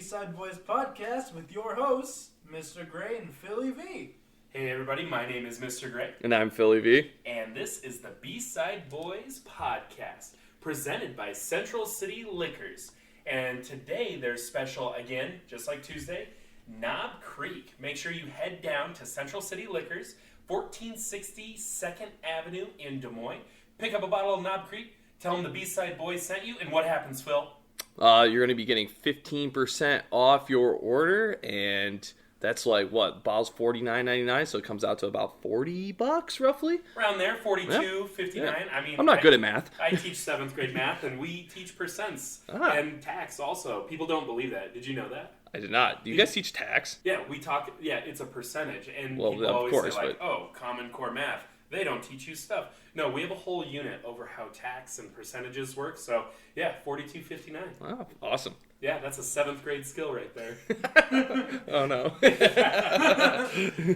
B-Side Boys podcast with your hosts, Mr. Gray and Philly V. Hey everybody, my name is Mr. Gray. And I'm Philly V. And this is the B-Side Boys podcast, presented by Central City Liquors. And today there's special, again, just like Tuesday, Knob Creek. Make sure you head down to Central City Liquors, 1460 2nd Avenue in Des Moines. Pick up a bottle of Knob Creek, tell them the B-Side Boys sent you, and what happens, Phil? You're going to be getting 15% off your order, and that's like, what, bottles $49.99, so it comes out to about $40 roughly? Around there, 42, yeah. 59. Yeah. I mean, I'm not good at math. I teach 7th grade math, and we teach percents and tax also. People don't believe that. Did you know that? I did not. Do you guys teach tax? Yeah, we talk, it's a percentage, and well, people of always course, say, like, oh, Common Core math. They don't teach you stuff. No, we have a whole unit over how tax and percentages work. So, yeah, 42.59. Oh, awesome. Yeah, that's a 7th grade skill right there. Oh, no.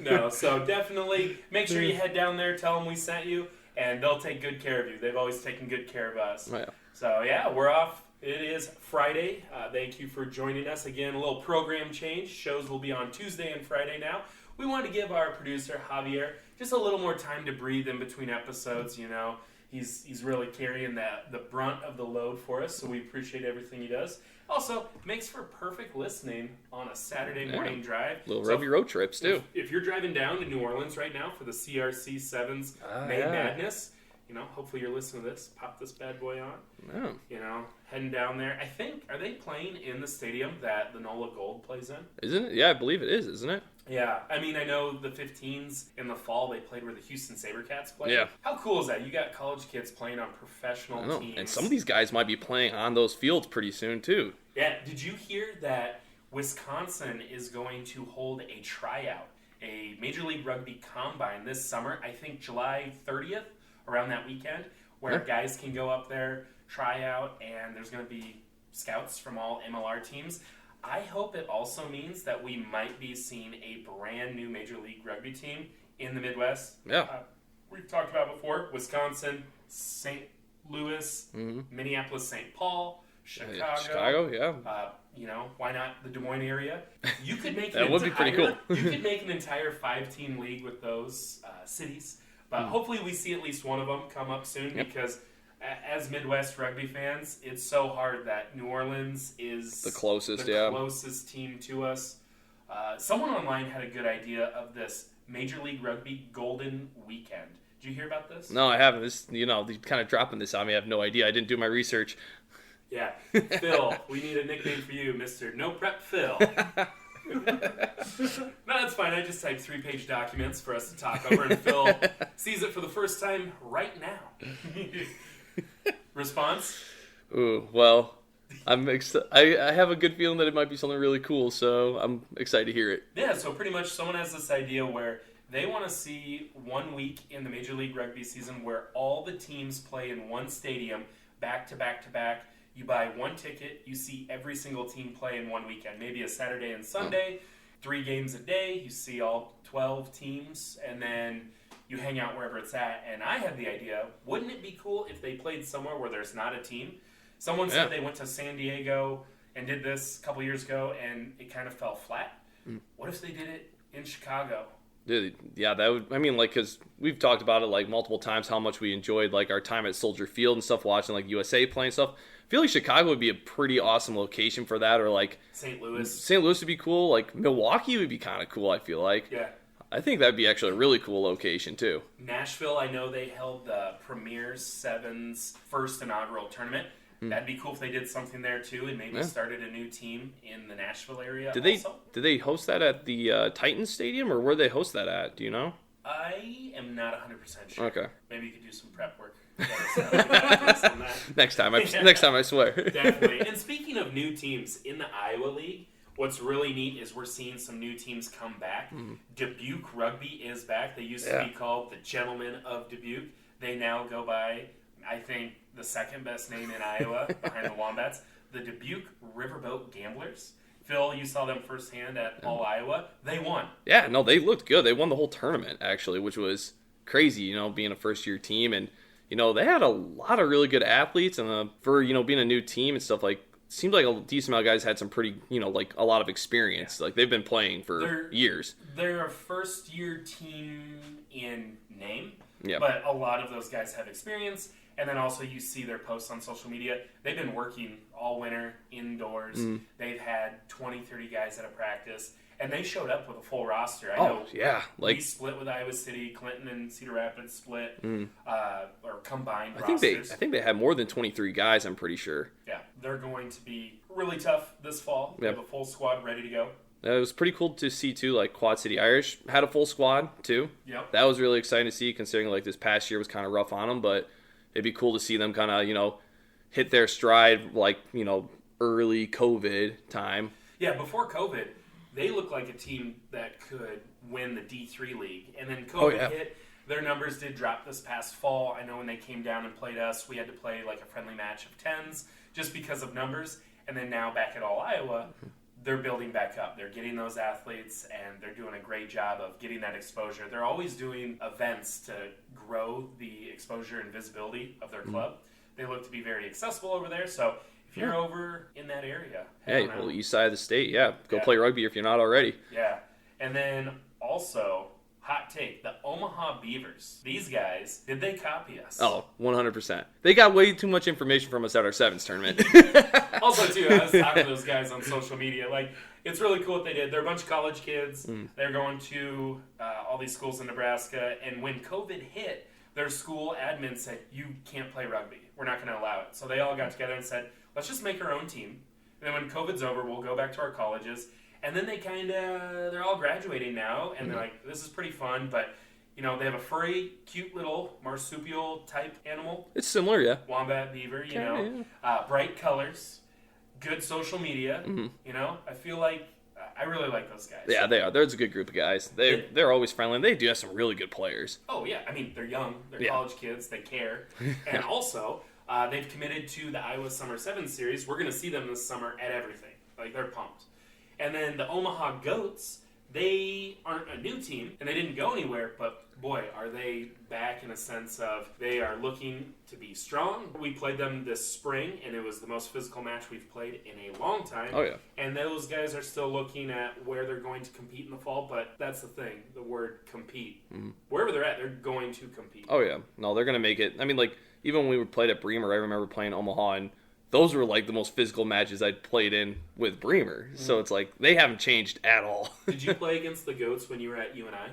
No, so definitely make sure you head down there, tell them we sent you, and they'll take good care of you. They've always taken good care of us. Oh, yeah. So, yeah, we're off. It is Friday. Thank you for joining us. Again, a little program change. Shows will be on Tuesday and Friday now. We wanted to give our producer, Javier, just a little more time to breathe in between episodes, you know. He's really carrying the brunt of the load for us, so we appreciate everything he does. Also, makes for perfect listening on a Saturday morning drive. Little rubby road trips, too. If you're driving down to New Orleans right now for the CRC 7's May Madness, you know, hopefully you're listening to this. Pop this bad boy on. Oh. You know, heading down there. I think, are they playing in the stadium that the NOLA Gold plays in? Isn't it? Yeah, I believe it is, isn't it? Yeah. I mean, I know the 15s in the fall, they played where the Houston SaberCats play. Yeah. How cool is that? You got college kids playing on professional teams. And some of these guys might be playing on those fields pretty soon, too. Yeah. Did you hear that Wisconsin is going to hold a tryout, a Major League Rugby combine this summer? I think July 30th. Around that weekend, where guys can go up there, try out, and there's going to be scouts from all MLR teams. I hope it also means that we might be seeing a brand new Major League Rugby team in the Midwest. Yeah. We've talked about before, Wisconsin, St. Louis, Minneapolis, St. Paul, Chicago. Yeah. You know, why not the Des Moines area? You could make that would be pretty cool. You could make an entire 5-team league with those cities. But hopefully we see at least one of them come up soon because as Midwest rugby fans, it's so hard that New Orleans is the closest team to us. Someone online had a good idea of this Major League Rugby Golden Weekend. Did you hear about this? No, I haven't. This, you know, they're kind of dropping this on me. I have no idea. I didn't do my research. Yeah. Phil, we need a nickname for you, Mr. No Prep Phil. No, that's fine. I just typed 3-page documents for us to talk over, and Phil sees it for the first time right now. Response? Ooh, well, I have a good feeling that it might be something really cool, so I'm excited to hear it. Yeah, so pretty much someone has this idea where they want to see 1 week in the Major League Rugby season where all the teams play in one stadium back to back to back. You buy one ticket, you see every single team play in one weekend. Maybe a Saturday and Sunday, 3 games a day, you see all 12 teams, and then you hang out wherever it's at. And I had the idea, wouldn't it be cool if they played somewhere where there's not a team? Someone said they went to San Diego and did this a couple years ago, and it kind of fell flat. What if they did it in Chicago? Yeah, that would, I mean, like, because we've talked about it, like, multiple times, how much we enjoyed, like, our time at Soldier Field and stuff, watching, like, USA playing stuff. I feel like Chicago would be a pretty awesome location for that, or, like... St. Louis. St. Louis would be cool. Like, Milwaukee would be kind of cool, I feel like. Yeah. I think that'd be actually a really cool location, too. Nashville, I know they held the Premier 7's first inaugural tournament. That'd be cool if they did something there, too, and maybe started a new team in the Nashville area Did they host that at the Titans Stadium, or where did they host that at? Do you know? I am not 100% sure. Okay. Maybe you could do some prep work. Next time, I swear. Definitely. And speaking of new teams, in the Iowa League, what's really neat is we're seeing some new teams come back. Dubuque Rugby is back. They used to be called the Gentlemen of Dubuque. They now go by, I think, the second best name in Iowa behind the Wombats, the Dubuque Riverboat Gamblers. Phil, you saw them firsthand at All Iowa. They won. Yeah, no, they looked good. They won the whole tournament, actually, which was crazy, you know, being a first-year team. And, you know, they had a lot of really good athletes. And for, you know, being a new team and stuff, like, seemed like a decent amount of guys had some pretty, like a lot of experience. Like they've been playing for years. They're a first-year team in name, Yeah. but a lot of those guys have experience. And then also you see their posts on social media. They've been working all winter indoors. They've had 20, 30 guys at a practice. And they showed up with a full roster. I know we split with Iowa City. Clinton and Cedar Rapids split or combined rosters. I think they had more than 23 guys, I'm pretty sure. Yeah, they're going to be really tough this fall. They have a full squad ready to go. It was pretty cool to see, too, like Quad City Irish had a full squad, too. Yep. That was really exciting to see, considering like this past year was kind of rough on them, but it'd be cool to see them kind of, hit their stride like, early COVID time. Yeah, before COVID, they looked like a team that could win the D3 league. And then COVID hit. Their numbers did drop this past fall. I know when they came down and played us, we had to play like a friendly match of 10s just because of numbers. And then now back at All Iowa, they're building back up. They're getting those athletes, and they're doing a great job of getting that exposure. They're always doing events to grow the exposure and visibility of their club. They look to be very accessible over there, so if you're over in that area, well, east side of the state, go play rugby if you're not already. Yeah, and then also, hot take, the Omaha Beavers. These guys, did they copy us? Oh, 100%. They got way too much information from us at our sevens tournament. Also, too, I was talking to those guys on social media. Like, it's really cool what they did. They're a bunch of college kids. They're going to all these schools in Nebraska. And when COVID hit, their school admin said, you can't play rugby. We're not going to allow it. So they all got together and said, let's just make our own team. And then when COVID's over, we'll go back to our colleges. And then they're all graduating now. And they're like, this is pretty fun. But, they have a furry, cute little marsupial type animal. It's similar, yeah. Wombat beaver, bright colors. Good social media, I feel like I really like those guys. Yeah, they are. There's a good group of guys. They're always friendly, and they do have some really good players. Oh, yeah. I mean, they're young. They're college kids. They care. And also, they've committed to the Iowa Summer 7 series. We're going to see them this summer at everything. Like, they're pumped. And then the Omaha Goats, they aren't a new team, and they didn't go anywhere, but boy, are they back in a sense of they are looking to be strong. We played them this spring, and it was the most physical match we've played in a long time. Oh, yeah. And those guys are still looking at where they're going to compete in the fall, but that's the thing, the word compete. Wherever they're at, they're going to compete. Oh, yeah. No, they're going to make it. I mean, like, even when we played at Bremer, I remember playing Omaha, and those were, like, the most physical matches I'd played in with Bremer. So it's like, they haven't changed at all. Did you play against the Goats when you were at UNI?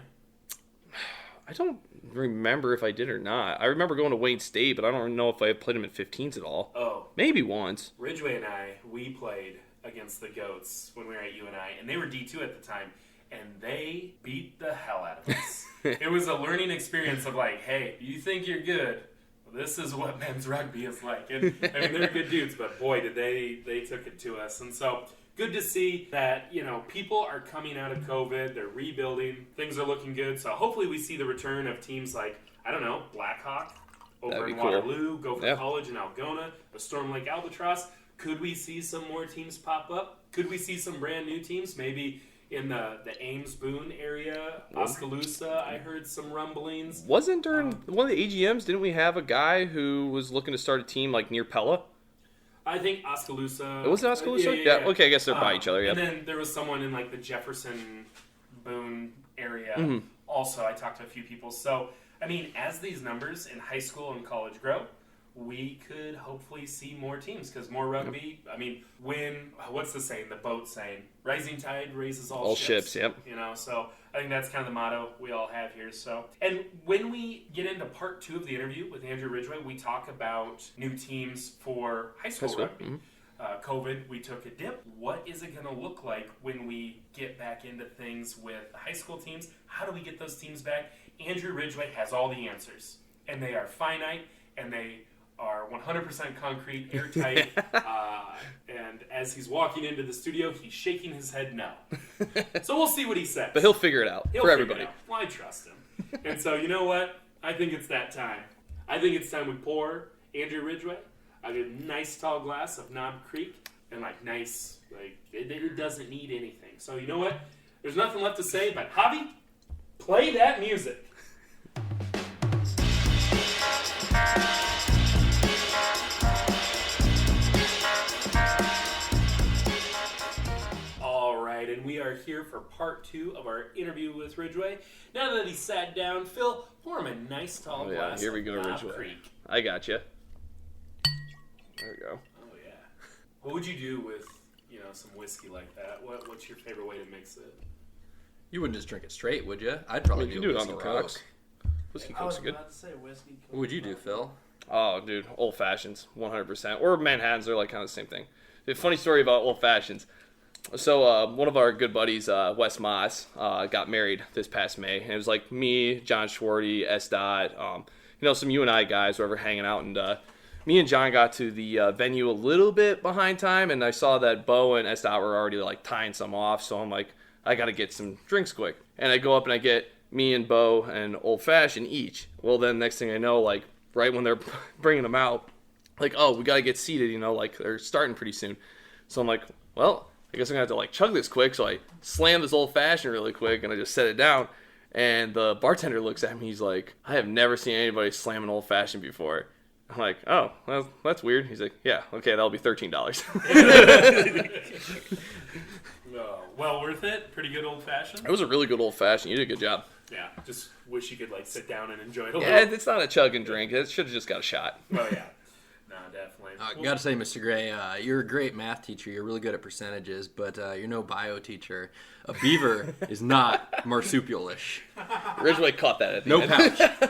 I don't remember if I did or not. I remember going to Wayne State, but I don't know if I played them at 15s at all. Oh. Maybe once. Ridgway and I, we played against the Goats when we were at UNI, and they were D2 at the time, and they beat the hell out of us. It was a learning experience of like, hey, you think you're good? Well, this is what men's rugby is like. And I mean, they're good dudes, but boy, did they took it to us. And so good to see that, people are coming out of COVID. They're rebuilding. Things are looking good. So hopefully we see the return of teams like, I don't know, Blackhawk over in Waterloo, Gopher College in Algona, the Storm Lake Albatross. Could we see some more teams pop up? Could we see some brand new teams? Maybe in the Ames-Boone area, Oskaloosa, I heard some rumblings. Wasn't during one of the AGMs, didn't we have a guy who was looking to start a team like near Pella? I think Oskaloosa. Was it Oskaloosa? Yeah. Okay, I guess they're by each other. Yeah. And then there was someone in like the Jefferson-Boone area. Also, I talked to a few people. So, I mean, as these numbers in high school and college grow, we could hopefully see more teams because more rugby. I mean, what's the saying? The boat saying, "Rising tide raises all ships." Yep. So I think that's kind of the motto we all have here. So, and when we get into part 2 of the interview with Andrew Ridgway, we talk about new teams for high school rugby. COVID, we took a dip. What is it going to look like when we get back into things with the high school teams? How do we get those teams back? Andrew Ridgway has all the answers, and they are finite, and they are 100% concrete, airtight, and as he's walking into the studio, he's shaking his head no. So we'll see what he says. But he'll figure it out for everybody. Well, I trust him. And so, you know what? I think it's that time. I think it's time we pour Andrew Ridgway a nice tall glass of Knob Creek, and it doesn't need anything. So, you know what? There's nothing left to say, but Javi, play that music. tonight, and we are here for part 2 of our interview with Ridgway. Now that he sat down, Phil, pour him a nice tall glass here we go, of Knob Ridgway. Creek. I got you. There we go. Oh, yeah. What would you do with, some whiskey like that? What's your favorite way to mix it? You wouldn't just drink it straight, would you? I'd probably You do do it whiskey on the Coke. rocks. Whiskey I was Coke's good. about to say whiskey. What would you do, Phil? Oh, dude, old fashions, 100%. Or Manhattans, they're like kind of the same thing. A funny story about old fashions. So one of our good buddies, Wes Moss, got married this past May, and it was like me, John Schwarty, S. Dot, some you and I guys were ever hanging out, and me and John got to the venue a little bit behind time, and I saw that Bo and S. Dot were already like tying some off, so I'm like, I got to get some drinks quick, and I go up and I get me and Bo an old fashioned each. Well, then next thing I know, like right when they're bringing them out, like, oh, we got to get seated, like they're starting pretty soon. So I'm like, well, I guess I'm going to have to like chug this quick. So I slam this old fashioned really quick and I just set it down. And the bartender looks at me. He's like, I have never seen anybody slam an old fashioned before. I'm like, oh, well, that's weird. He's like, yeah, okay, that'll be $13. Well worth it. Pretty good old fashioned. It was a really good old fashioned. You did a good job. Yeah, just wish you could like sit down and enjoy it a Yeah, little. it's not a chug and drink. It should have just got a shot. Oh yeah, no, definitely. Gotta say, Mr. Gray, you're a great math teacher. You're really good at percentages, but you're no bio teacher. A beaver is not marsupial-ish. Ridgway caught that at the No end. pouch.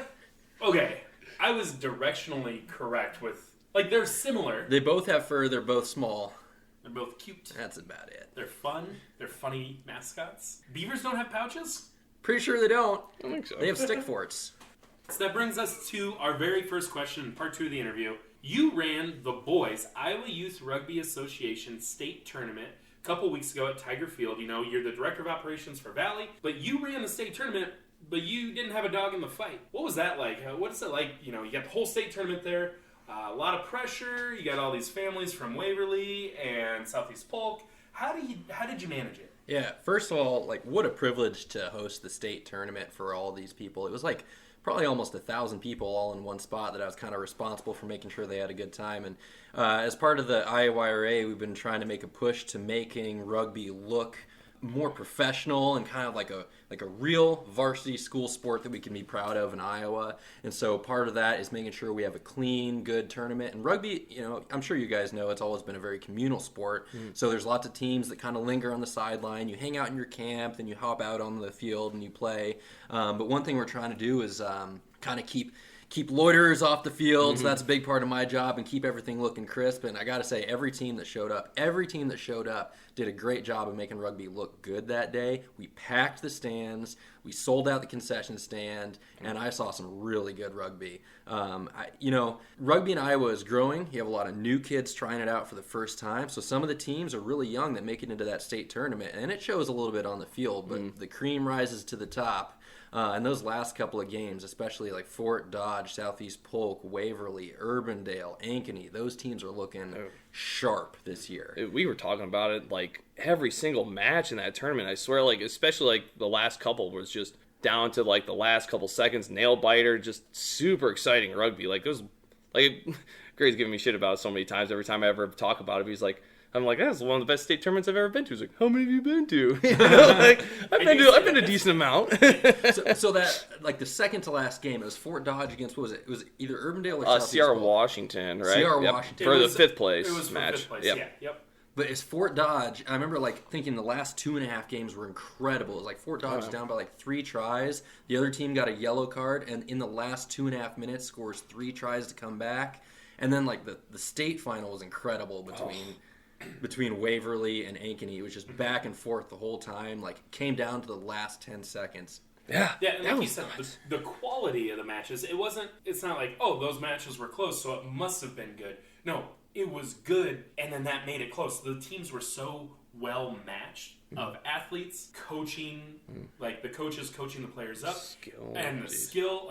Okay, I was directionally correct with they're similar. They both have fur. They're both small. They're both cute. That's about it. They're fun. They're funny mascots. Beavers don't have pouches. Pretty sure they don't. I don't think so. They have stick forts. So that brings us to our very first question in part 2 of the interview. You ran the Bois Iowa Youth Rugby Association state tournament a couple weeks ago at Tiger Field. You're the director of operations for Valley, but you ran the state tournament, but you didn't have a dog in the fight. What was that like? What is it like? You got the whole state tournament there, a lot of pressure. You got all these families from Waverly and Southeast Polk. How did you manage it? Yeah, first of all, what a privilege to host the state tournament for all these people. It was probably almost 1,000 people all in one spot that I was kind of responsible for making sure they had a good time. And as part of the IOYRA, we've been trying to make a push to making rugby look more professional and kind of like a real varsity school sport that we can be proud of in Iowa. And so part of that is making sure we have a clean, good tournament. And rugby, I'm sure you guys know it's always been a very communal sport. So there's lots of teams that kind of linger on the sideline. You hang out in your camp, then you hop out on the field and you play. But one thing we're trying to do is kind of keep loiterers off the field, so that's a big part of my job, and keep everything looking crisp. And I got to say, every team that showed up did a great job of making rugby look good that day. We packed the stands, we sold out the concession stand, and I saw some really good rugby. Rugby in Iowa is growing. You have a lot of new kids trying it out for the first time, so some of the teams are really young that make it into that state tournament, and it shows a little bit on the field, but the cream rises to the top. And those last couple of games, especially like Fort Dodge, Southeast Polk, Waverly, Urbandale, Ankeny, those teams are looking sharp this year. We were talking about it like every single match in that tournament. I swear, especially the last couple was just down to the last couple seconds, nail biter, just super exciting rugby. Gray's giving me shit about it so many times. Every time I ever talk about it, I'm like, that's one of the best state tournaments I've ever been to. He's like, how many have you been to? I've been a decent amount. so that the second to last game, it was Fort Dodge against, what was it? It was either Urbandale or Southeast Sierra Polk. Washington, right? Sierra Yep. Washington. For the fifth place It was for match. fifth place. Yep. Yeah. Yep. But it's Fort Dodge. I remember thinking the last 2.5 games were incredible. It was Fort Dodge was down by 3 tries. The other team got a yellow card, and in the last 2.5 minutes scores 3 tries to come back. And then the state final was incredible between Waverly and Ankeny. It was just back and forth the whole time. Came down to the last 10 seconds. Yeah. Yeah, and like you said, the quality of the matches, it's not like, oh, those matches were close, so it must have been good. No, it was good, and then that made it close. The teams were so well matched of athletes, coaching, the coaches coaching the players up, the skill.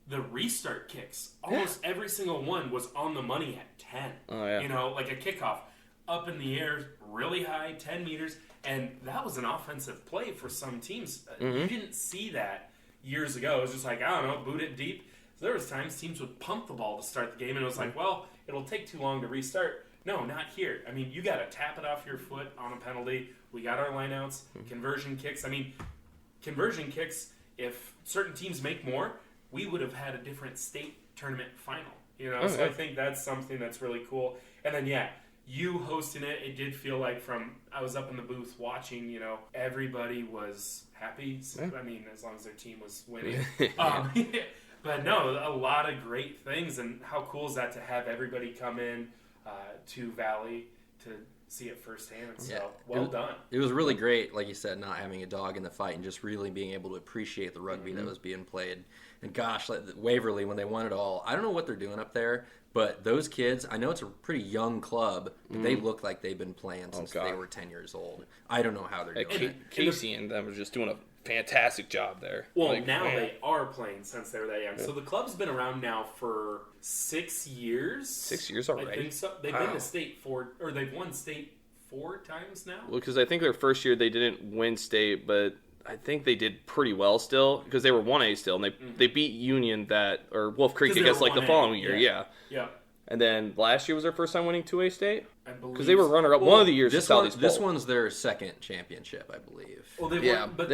The restart kicks, almost every single one was on the money at 10. Oh, yeah. A kickoff up in the air, really high, 10 meters, and that was an offensive play for some teams. You didn't see that years ago. It was just boot it deep. So there was times teams would pump the ball to start the game, and it was it'll take too long to restart. No, not here. I mean, you got to tap it off your foot on a penalty, We got our lineouts, conversion kicks. I mean, conversion kicks, if certain teams make more, we would have had a different state tournament final. You know, so I think that's something that's really cool. And then, you hosting it, it did feel like I was up in the booth watching, you know, everybody was happy. I mean, as long as their team was winning. But no, a lot of great things. And how cool is that to have everybody come in to Valley to see it firsthand. So, well done. It was really great, like you said, not having a dog in the fight and just really being able to appreciate the rugby that was being played. And gosh, like Waverly, when they won it all, I don't know what they're doing up there, but those kids, I know it's a pretty young club, but they look like they've been playing since they were 10 years old. I don't know how they're doing it. Casey and them are just doing a fantastic job there. Well, now they are playing since they were that young. So the club's been around now for 6 years. 6 years already? I think so. They've been to state they've won state 4 times now. Well, because I think their first year they didn't win state, but I think they did pretty well still because they were 1A still, and they beat Union or Wolf Creek, I guess, like the following year. Yeah. And then last year was their first time winning 2A state? I believe. Because they were runner-up one of the years. This one's their second championship, I believe. Well, they won, but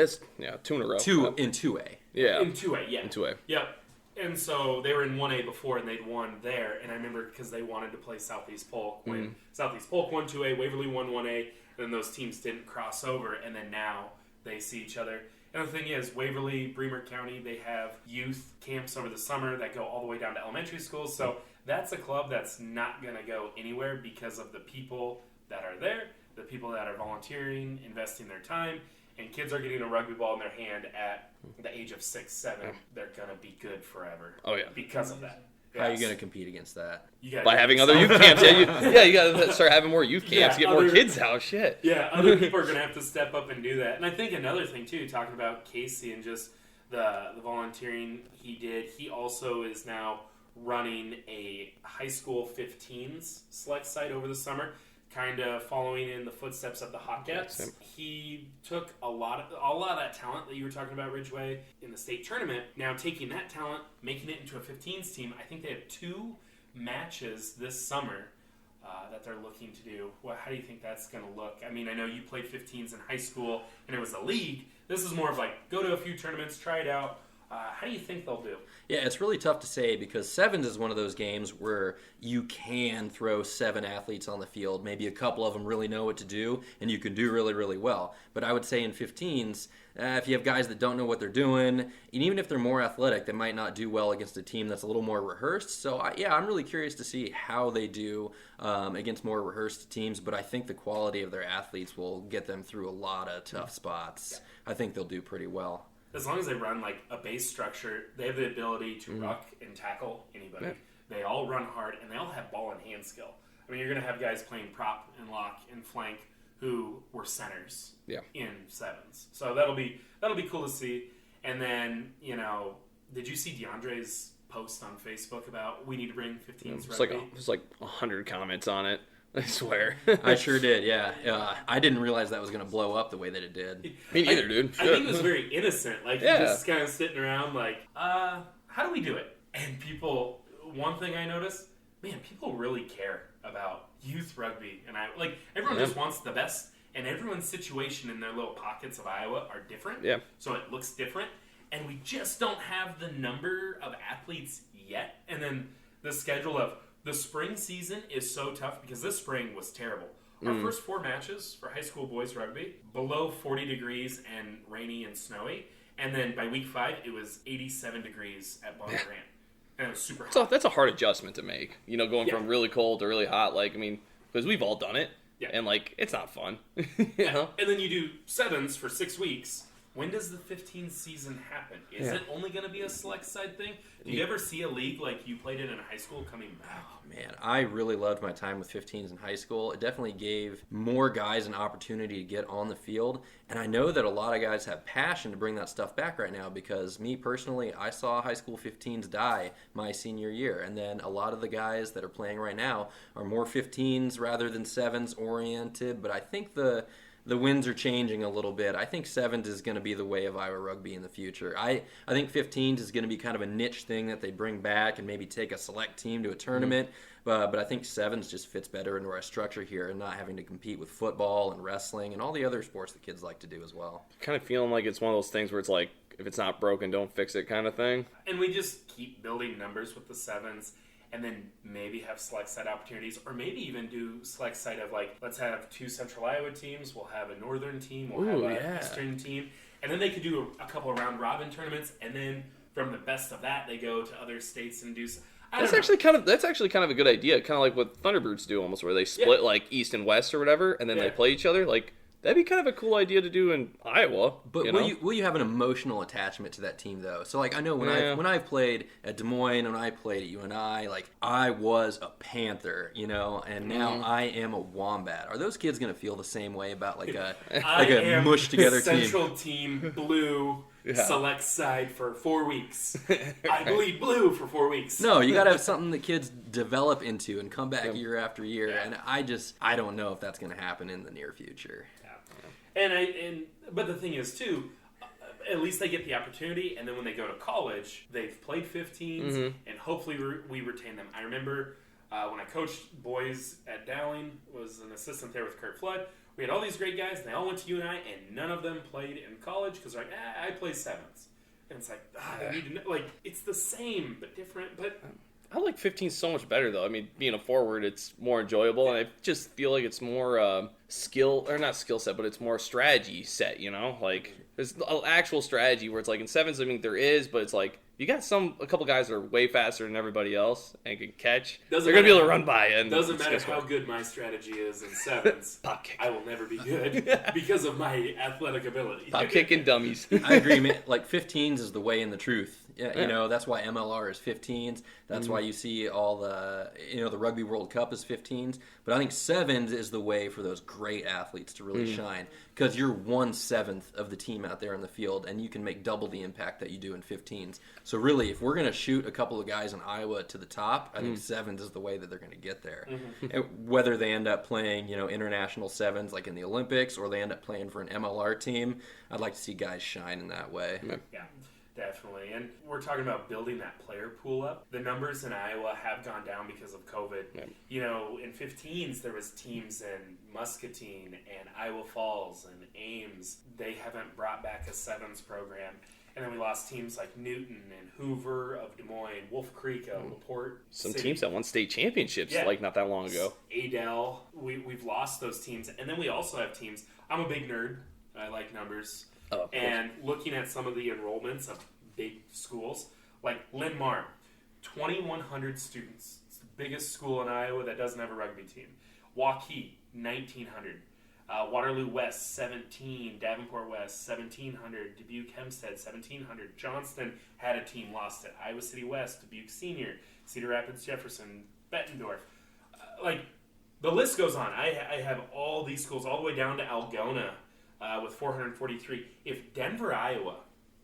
2 in a row. In 2A. Yeah. In 2A, yeah. In 2A. Yep. And so they were in 1A before, and they'd won there. And I remember because they wanted to play Southeast Polk. When Southeast Polk won 2A, Waverly won 1A, and then those teams didn't cross over. And then now they see each other. And the thing is, Waverly, Bremer County, they have youth camps over the summer that go all the way down to elementary schools. So that's a club that's not going to go anywhere because of the people that are there, the people that are volunteering, investing their time, and kids are getting a rugby ball in their hand at the age of 6, 7. They're going to be good forever. Oh, yeah. Because of that. How are you going to compete against that? By having other youth camps. You got to start having more youth camps, get more kids out. Shit. Yeah, other people are going to have to step up and do that. And I think another thing, too, talking about Casey and just the volunteering he did, he also is now running a high school 15s select site over the summer, kind of following in the footsteps of the Hotcats. He took a lot of that talent that you were talking about, Ridgway, in the state tournament, now taking that talent, making it into a 15s team. I think they have 2 matches this summer that they're looking to do. Well, how do you think that's going to look? I mean, I know you played 15s in high school, and it was a league. This is more of like, go to a few tournaments, try it out. How do you think they'll do? Yeah, it's really tough to say because 7s is one of those games where you can throw 7 athletes on the field. Maybe a couple of them really know what to do, and you can do really, really well. But I would say in 15s, if you have guys that don't know what they're doing, and even if they're more athletic, they might not do well against a team that's a little more rehearsed. So, I'm really curious to see how they do against more rehearsed teams, but I think the quality of their athletes will get them through a lot of tough spots. I think they'll do pretty well. As long as they run like a base structure, they have the ability to ruck and tackle anybody. Yeah. They all run hard, and they all have ball and hand skill. I mean, you're going to have guys playing prop and lock and flank who were centers in 7s. So that'll be cool to see. And then, did you see DeAndre's post on Facebook about we need to bring 15s rugby? There's like 100 comments on it. I swear. I sure did, yeah. I didn't realize that was going to blow up the way that it did. Me neither, dude. I think it was very innocent. Like, just kind of sitting around like, how do we do it? And people, one thing I noticed, man, people really care about youth rugby. And everyone just wants the best. And everyone's situation in their little pockets of Iowa are different. Yeah. So it looks different. And we just don't have the number of athletes yet. And then the schedule of the spring season is so tough because this spring was terrible. Our first 4 matches for high school boys rugby, below 40 degrees and rainy and snowy. And then by week 5, it was 87 degrees at Bois. And it was super hot. So that's a hard adjustment to make, going from really cold to really hot. Because we've all done it. Yeah. And, it's not fun. you know? And then you do 7s for 6 weeks. When does the 15 season happen? Is it only going to be a select side thing? Do you ever see a league like you played it in high school coming back? Oh, man. I really loved my time with 15s in high school. It definitely gave more guys an opportunity to get on the field. And I know that a lot of guys have passion to bring that stuff back right now because me personally, I saw high school 15s die my senior year. And then a lot of the guys that are playing right now are more 15s rather than 7s oriented. But I think the the winds are changing a little bit. I think sevens is going to be the way of Iowa rugby in the future. I think 15s is going to be kind of a niche thing that they bring back and maybe take a select team to a tournament. But I think sevens just fits better into our structure here and not having to compete with football and wrestling and all the other sports that kids like to do as well. Kind of feeling like it's one of those things where it's like, if it's not broken, don't fix it kind of thing. And we just keep building numbers with the sevens, and then maybe have select site opportunities, or maybe even do select site of like, let's have 2 Central Iowa teams, we'll have a Northern team, we'll have an Eastern team, and then they could do a couple of round robin tournaments, and then from the best of that, they go to other states and do. That's actually kind of a good idea, kind of like what Thunderbirds do almost, where they split like East and West or whatever, and then they play each other. Like, that'd be kind of a cool idea to do in Iowa. But will you have an emotional attachment to that team though? So like I know when I've played at Des Moines and when I played at UNI, like I was a Panther, and now I am a Wombat. Are those kids gonna feel the same way about like a mushed together team? Central team blue. Select side for 4 weeks. I bleed blue for 4 weeks. No, you got to have something that kids develop into and come back year after year. Yeah. And I don't know if that's going to happen in the near future. Yeah. But the thing is too, at least they get the opportunity, and then when they go to college, they've played 15s, and hopefully we retain them. I remember when I coached boys at Dowling, was an assistant there with Kurt Flood. We had all these great guys, and they all went to UNI, and none of them played in college because they're like, I play sevens. And it's like, I need to know. Like, it's the same, but different. But I like 15 so much better, though. I mean, being a forward, it's more enjoyable, and I just feel like it's more not skill set, but it's more strategy set, Like, there's an actual strategy where it's like in sevens, I mean, there is, but it's like, you got a couple guys that are way faster than everybody else and can catch. They're going to be able to run by you. Doesn't matter how good my strategy is in sevens. Pop kick. I will never be good because of my athletic ability. Pop kicking dummies. I agree, man. Like 15s is the way and the truth. Yeah. That's why MLR is 15s. That's why you see all the Rugby World Cup is 15s. But I think sevens is the way for those great athletes to really shine because you're 1/7 of the team out there in the field, and you can make double the impact that you do in 15s. So really, if we're going to shoot a couple of guys in Iowa to the top, I think sevens is the way that they're going to get there. And whether they end up playing, international sevens like in the Olympics, or they end up playing for an MLR team, I'd like to see guys shine in that way. Yeah. Definitely. And we're talking about building that player pool up. The numbers in Iowa have gone down because of COVID. Yeah. In 15s, there was teams in Muscatine and Iowa Falls and Ames. They haven't brought back a sevens program. And then we lost teams like Newton and Hoover of Des Moines, Wolf Creek of LaPorte Some City. teams that won state championships like not that long ago. Adel. We've lost those teams. And then we also have teams. I'm a big nerd. I like numbers. Oh, and looking at some of the enrollments of big schools, like Lynn Marm, 2,100 students. It's the biggest school in Iowa that doesn't have a rugby team. Waukee, 1,900. Waterloo West, 17. Davenport West, 1,700. Dubuque Hempstead, 1,700. Johnston had a team, lost it. Iowa City West, Dubuque Senior, Cedar Rapids Jefferson, Bettendorf. The list goes on. I have all these schools all the way down to Algona with 443. If Denver, Iowa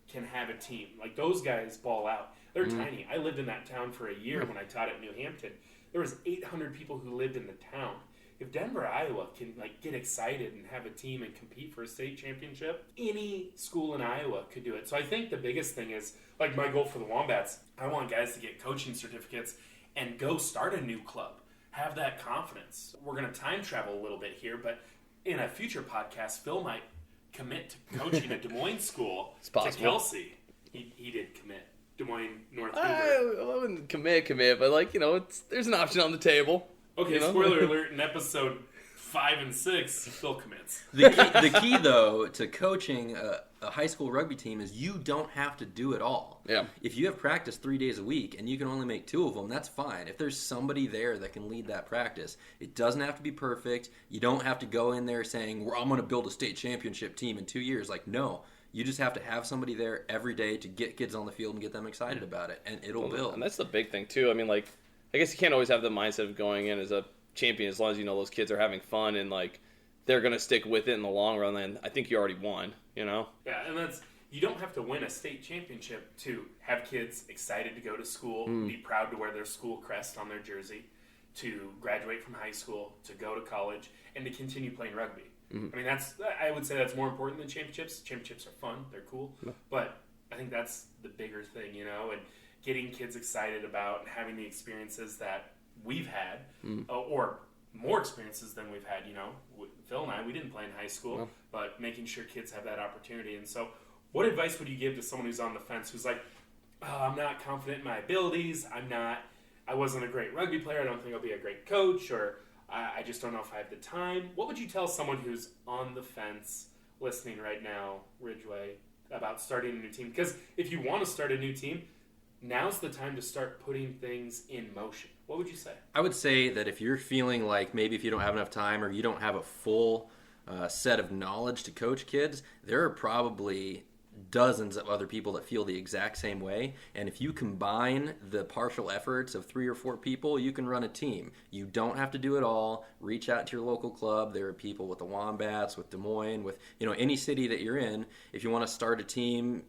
can have a team, like those guys ball out. They're tiny. I lived in that town for a year when I taught at New Hampton. There was 800 people who lived in the town. If Denver, Iowa can get excited and have a team and compete for a state championship, any school in Iowa could do it. So I think the biggest thing is, my goal for the Wombats, I want guys to get coaching certificates and go start a new club. Have that confidence. We're going to time travel a little bit here, but in a future podcast, Phil might commit to coaching a Des Moines school to Kelsey. He did commit. Des Moines, North Hoover. I wouldn't commit, but there's an option on the table. Okay, spoiler alert, in episode 5 and 6, Phil commits. The key, though, to coaching a high school rugby team is you don't have to do it all. Yeah. If you have practice 3 days a week and you can only make 2 of them, that's fine. If there's somebody there that can lead that practice, it doesn't have to be perfect. You don't have to go in there saying, I'm going to build a state championship team in 2 years. No. You just have to have somebody there every day to get kids on the field and get them excited about it, and it'll build. And that's the big thing, too. I guess you can't always have the mindset of going in as a champion as long as you know those kids are having fun and they're going to stick with it in the long run. Then I think you already won, Yeah, and you don't have to win a state championship to have kids excited to go to school, be proud to wear their school crest on their jersey, to graduate from high school, to go to college, and to continue playing rugby. I mean, I would say that's more important than championships. Championships are fun. They're cool. But I think that's the bigger thing, and getting kids excited about having the experiences that we've had, or more experiences than we've had, Phil and I, we didn't play in high school, but making sure kids have that opportunity. And so what advice would you give to someone who's on the fence, who's like, I'm not confident in my abilities, I wasn't a great rugby player, I don't think I'll be a great coach, or I just don't know if I have the time. What would you tell someone who's on the fence listening right now, Ridgway, about starting a new team? Because if you want to start a new team, now's the time to start putting things in motion. What would you say? I would say that if you're feeling like maybe if you don't have enough time or you don't have a full set of knowledge to coach kids, there are probably dozens of other people that feel the exact same way. And if you combine the partial efforts of 3 or 4 people, you can run a team. You don't have to do it all. Reach out to your local club. There are people with the Wombats, with Des Moines, with any city that you're in. If you want to start a team,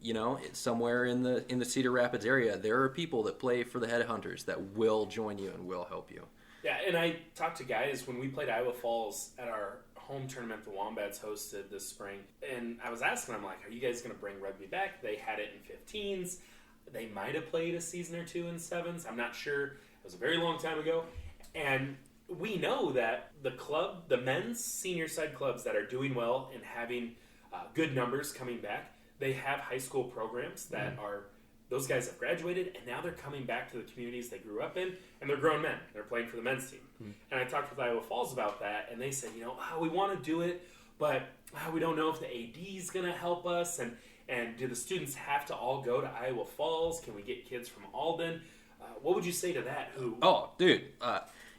somewhere in the Cedar Rapids area, there are people that play for the Headhunters that will join you and will help you. Yeah, and I talked to guys when we played Iowa Falls at our home tournament the Wombats hosted this spring, and I was asking them, like, are you guys going to bring rugby back? They had it in 15s. They might have played a season or 2 in 7s. I'm not sure. It was a very long time ago. And we know that the men's senior side clubs that are doing well and having good numbers coming back, they have high school programs that are, those guys have graduated, and now they're coming back to the communities they grew up in, and they're grown men. They're playing for the men's team. And I talked with Iowa Falls about that, and they said, we want to do it, but we don't know if the AD is going to help us, and do the students have to all go to Iowa Falls? Can we get kids from Alden? What would you say to that? Oh, dude,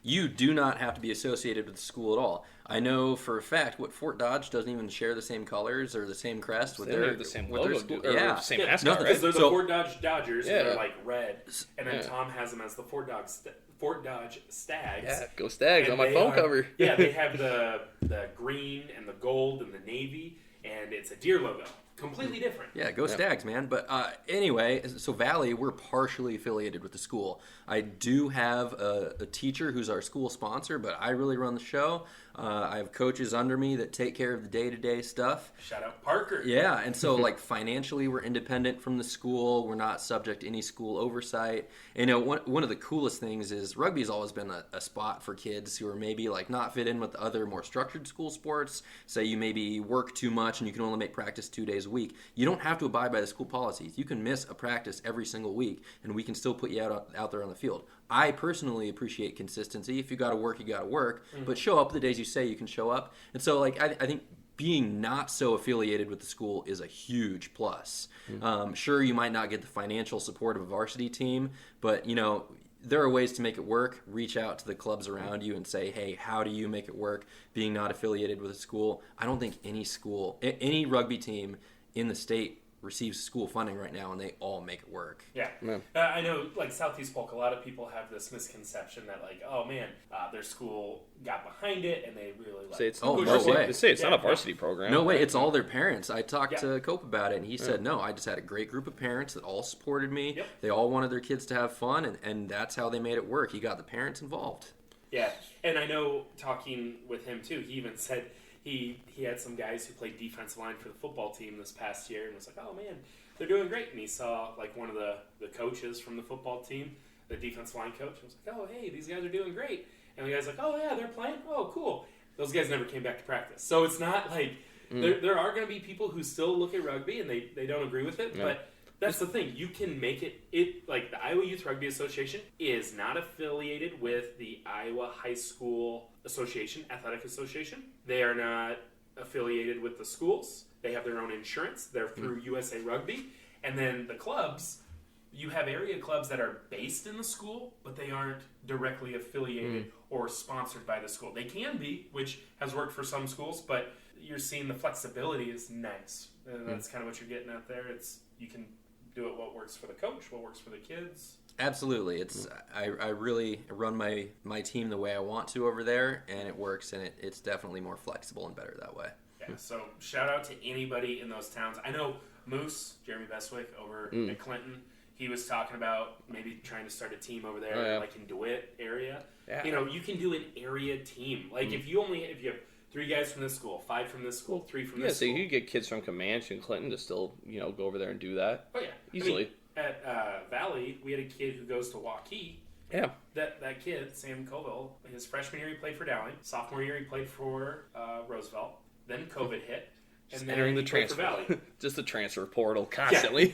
you do not have to be associated with the school at all. I know for a fact Fort Dodge doesn't even share the same colors or the same crest with the same logo, their school. the same mascot, no, right? Because they're the Fort Dodge Dodgers, and they're like red, and then Tom has them as the Fort Dodge Stags. Yeah, go Stags And on my they phone are- cover. Yeah, they have the green and the gold and the navy, and it's a deer logo. Completely different. Yeah, go Stags, man. But anyway, so Valley, we're partially affiliated with the school. I do have a teacher who's our school sponsor, but I really run the show. I have coaches under me that take care of the day-to-day stuff. Shout out Parker. Yeah, and so financially we're independent from the school. We're not subject to any school oversight. And one of the coolest things is rugby's always been a spot for kids who are maybe not fit in with the other more structured school sports. Say you maybe work too much and you can only make practice 2 days a week. You don't have to abide by the school policies. You can miss a practice every single week and we can still put you out there on the field. I personally appreciate consistency. If you got to work, you got to work. But show up the days you say you can show up. And so, I think being not so affiliated with the school is a huge plus. Sure, you might not get the financial support of a varsity team, but, there are ways to make it work. Reach out to the clubs around you and say, hey, how do you make it work being not affiliated with a school? I don't think any rugby team in the state receives school funding right now, and they all make it work. Yeah. I know, Southeast Polk, a lot of people have this misconception that, oh, man, their school got behind it, and they really, Say it's no varsity. way. They say it's not a varsity program. No way, it's all their parents. I talked to Cope about it, and he said, no, I just had a great group of parents that all supported me. Yep. They all wanted their kids to have fun, and that's how they made it work. He got the parents involved. Yeah, and I know, talking with him, too, he even said he had some guys who played defensive line for the football team this past year, and was like, oh, man, they're doing great. And he saw, one of the coaches from the football team, the defensive line coach, and was like, oh, hey, these guys are doing great. And the guy's like, oh, yeah, they're playing? Oh, cool. Those guys never came back to practice. So it's not there are going to be people who still look at rugby and they don't agree with it, but that's the thing. You can make it the Iowa Youth Rugby Association is not affiliated with the Iowa High School Association, Athletic Association. They are not affiliated with the schools. They have their own insurance. They're through USA Rugby. And then the clubs, you have area clubs that are based in the school, but they aren't directly affiliated or sponsored by the school. They can be, which has worked for some schools, but you're seeing the flexibility is nice. And that's kind of what you're getting at there. You can do it what works for the coach, what works for the kids. Absolutely. I really run my team the way I want to over there, and it works, and it's definitely more flexible and better that way. Yeah, so shout out to anybody in those towns. I know Moose, Jeremy Bestwick over at Clinton, he was talking about maybe trying to start a team over there, in DeWitt area. Yeah. You can do an area team. If you have 3 guys from this school, 5 from this school, 3 from this so school. you could get kids from Comanche and Clinton to still, go over there and do that. Oh, yeah. Easily. I mean, at Valley, we had a kid who goes to Waukee. Yeah. That kid, Sam Colville, his freshman year he played for Dowling. Sophomore year he played for Roosevelt. Then COVID hit. Just and then entering the he played transfer. for Valley. Just the transfer portal constantly.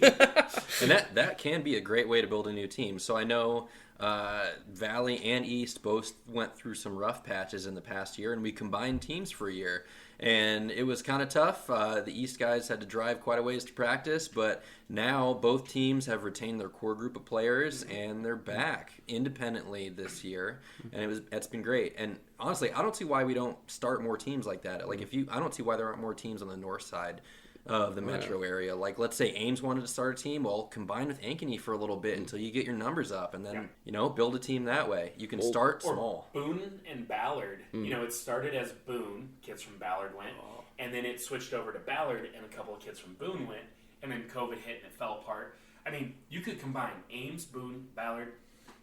And that can be a great way to build a new team. So I know Valley and East both went through some rough patches in the past year, and we combined teams for a year. And it was kind of tough. The East guys had to drive quite a ways to practice, but now both teams have retained their core group of players, and they're back independently this year, and it's been great. And honestly, I don't see why we don't start more teams like that. Like I don't see why there aren't more teams on the north side of the metro area. Like, let's say Ames wanted to start a team, well, combine with Ankeny for a little bit until you get your numbers up, and then build a team that way. You can start small. Boone and Ballard. It started as Boone, kids from Ballard went, and then it switched over to Ballard, and a couple of kids from Boone went, and then COVID hit and it fell apart. I mean, you could combine Ames, Boone, Ballard.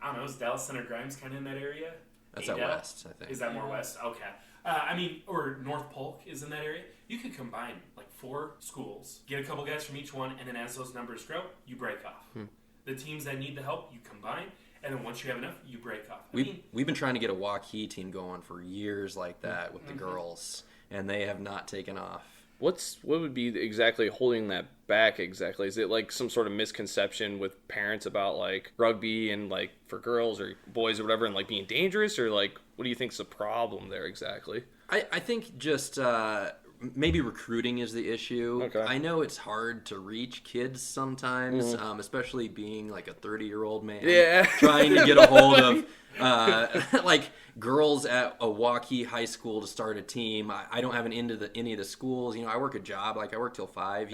I don't know, is Dallas Center Grimes kind of in that area? That's out west, I think. Is that more west? Okay. Or North Polk is in that area. You could combine like 4 schools, get a couple guys from each one, and then as those numbers grow, you break off. The teams that need the help, you combine, and then once you have enough, you break off. We've been trying to get a Waukee team going for years like that with the girls, and they have not taken off. What would be exactly holding that back exactly? Is it like some sort of misconception with parents about like rugby and like for girls or boys or whatever and like being dangerous, or like what do you think's the problem there exactly? I think just maybe recruiting is the issue. Okay. I know it's hard to reach kids sometimes, especially being like a 30-year-old man trying to get a hold of like girls at a Waukee high school to start a team. I don't have any of the schools. I work a job. Like I work till 5,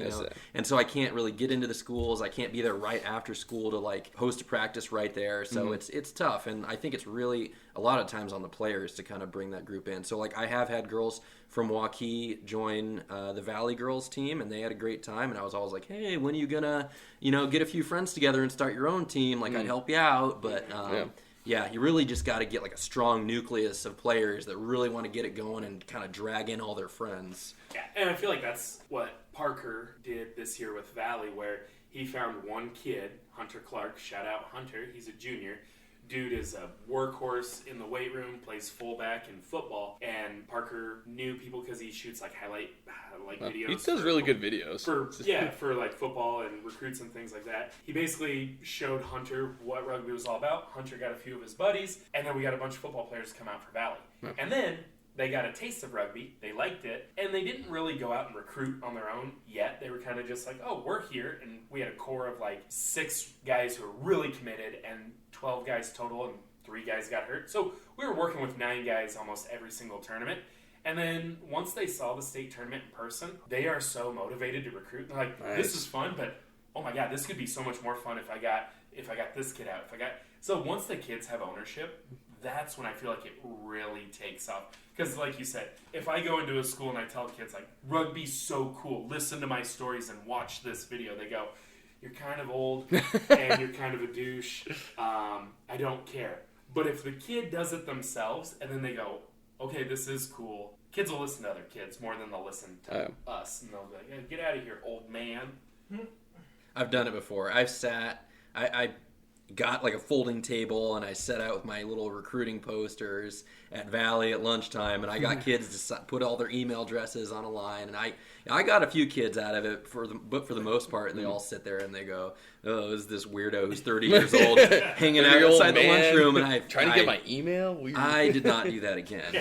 and so I can't really get into the schools. I can't be there right after school to like host a practice right there. So it's tough, and I think it's really a lot of times on the players to kind of bring that group in. So like I have had girls from Waukee join the Valley girls team, and they had a great time. And I was always like, hey, when are you gonna get a few friends together and start your own team? Like I'd help you out, but. Yeah, you really just got to get like a strong nucleus of players that really want to get it going and kind of drag in all their friends. Yeah, and I feel like that's what Parker did this year with Valley, where he found one kid, Hunter Clark, shout out Hunter, he's a junior. Dude is a workhorse in the weight room, plays fullback in football, and Parker knew people because he shoots like highlight videos. He does really good videos. For like football and recruits and things like that. He basically showed Hunter what rugby was all about. Hunter got a few of his buddies, and then we got a bunch of football players come out for Valley. And then they got a taste of rugby, they liked it, and they didn't really go out and recruit on their own yet. They were kind of just like, oh, we're here, and we had a core of like 6 guys who were really committed, and 12 guys total, and 3 guys got hurt. So we were working with 9 guys almost every single tournament. And then once they saw the state tournament in person, they are so motivated to recruit. They're like, this is fun, but oh my God, this could be so much more fun if I got this kid out. So once the kids have ownership, that's when I feel like it really takes off. Because like you said, if I go into a school and I tell kids like, rugby's so cool, listen to my stories and watch this video, they go, you're kind of old and you're kind of a douche. I don't care. But if the kid does it themselves and then they go, okay, this is cool, kids will listen to other kids more than they'll listen to us. And they'll be like, hey, get out of here, old man. I've done it before. I got like a folding table and I set out with my little recruiting posters at Valley at lunchtime, and I got kids to put all their email addresses on a line, and I got a few kids out of it but for the most part they all sit there and they go, oh, is this weirdo who's 30 years old hanging out outside the lunchroom, and I trying to get my email. Weird. I did not do that again.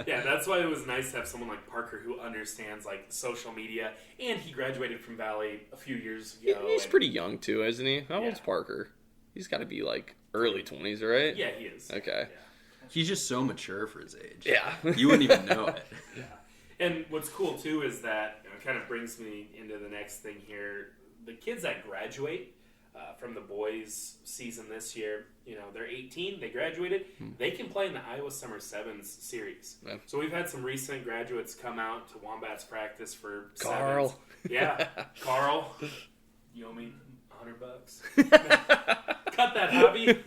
Yeah, that's why it was nice to have someone like Parker who understands like social media, and he graduated from Valley a few years ago. He's pretty young too, isn't he? How old's Parker? He's got to be like early 20s, right? Yeah, he is. Okay. Yeah. He's just so mature for his age. Yeah. You wouldn't even know it. Yeah. And what's cool too is that it kind of brings me into the next thing here. The kids that graduate from the boys season this year, they're 18, they graduated, they can play in the Iowa Summer Sevens series. Yeah. So we've had some recent graduates come out to Wombats practice for Carl. Sevens. Yeah, Carl, you owe me $100. Cut that, hobby.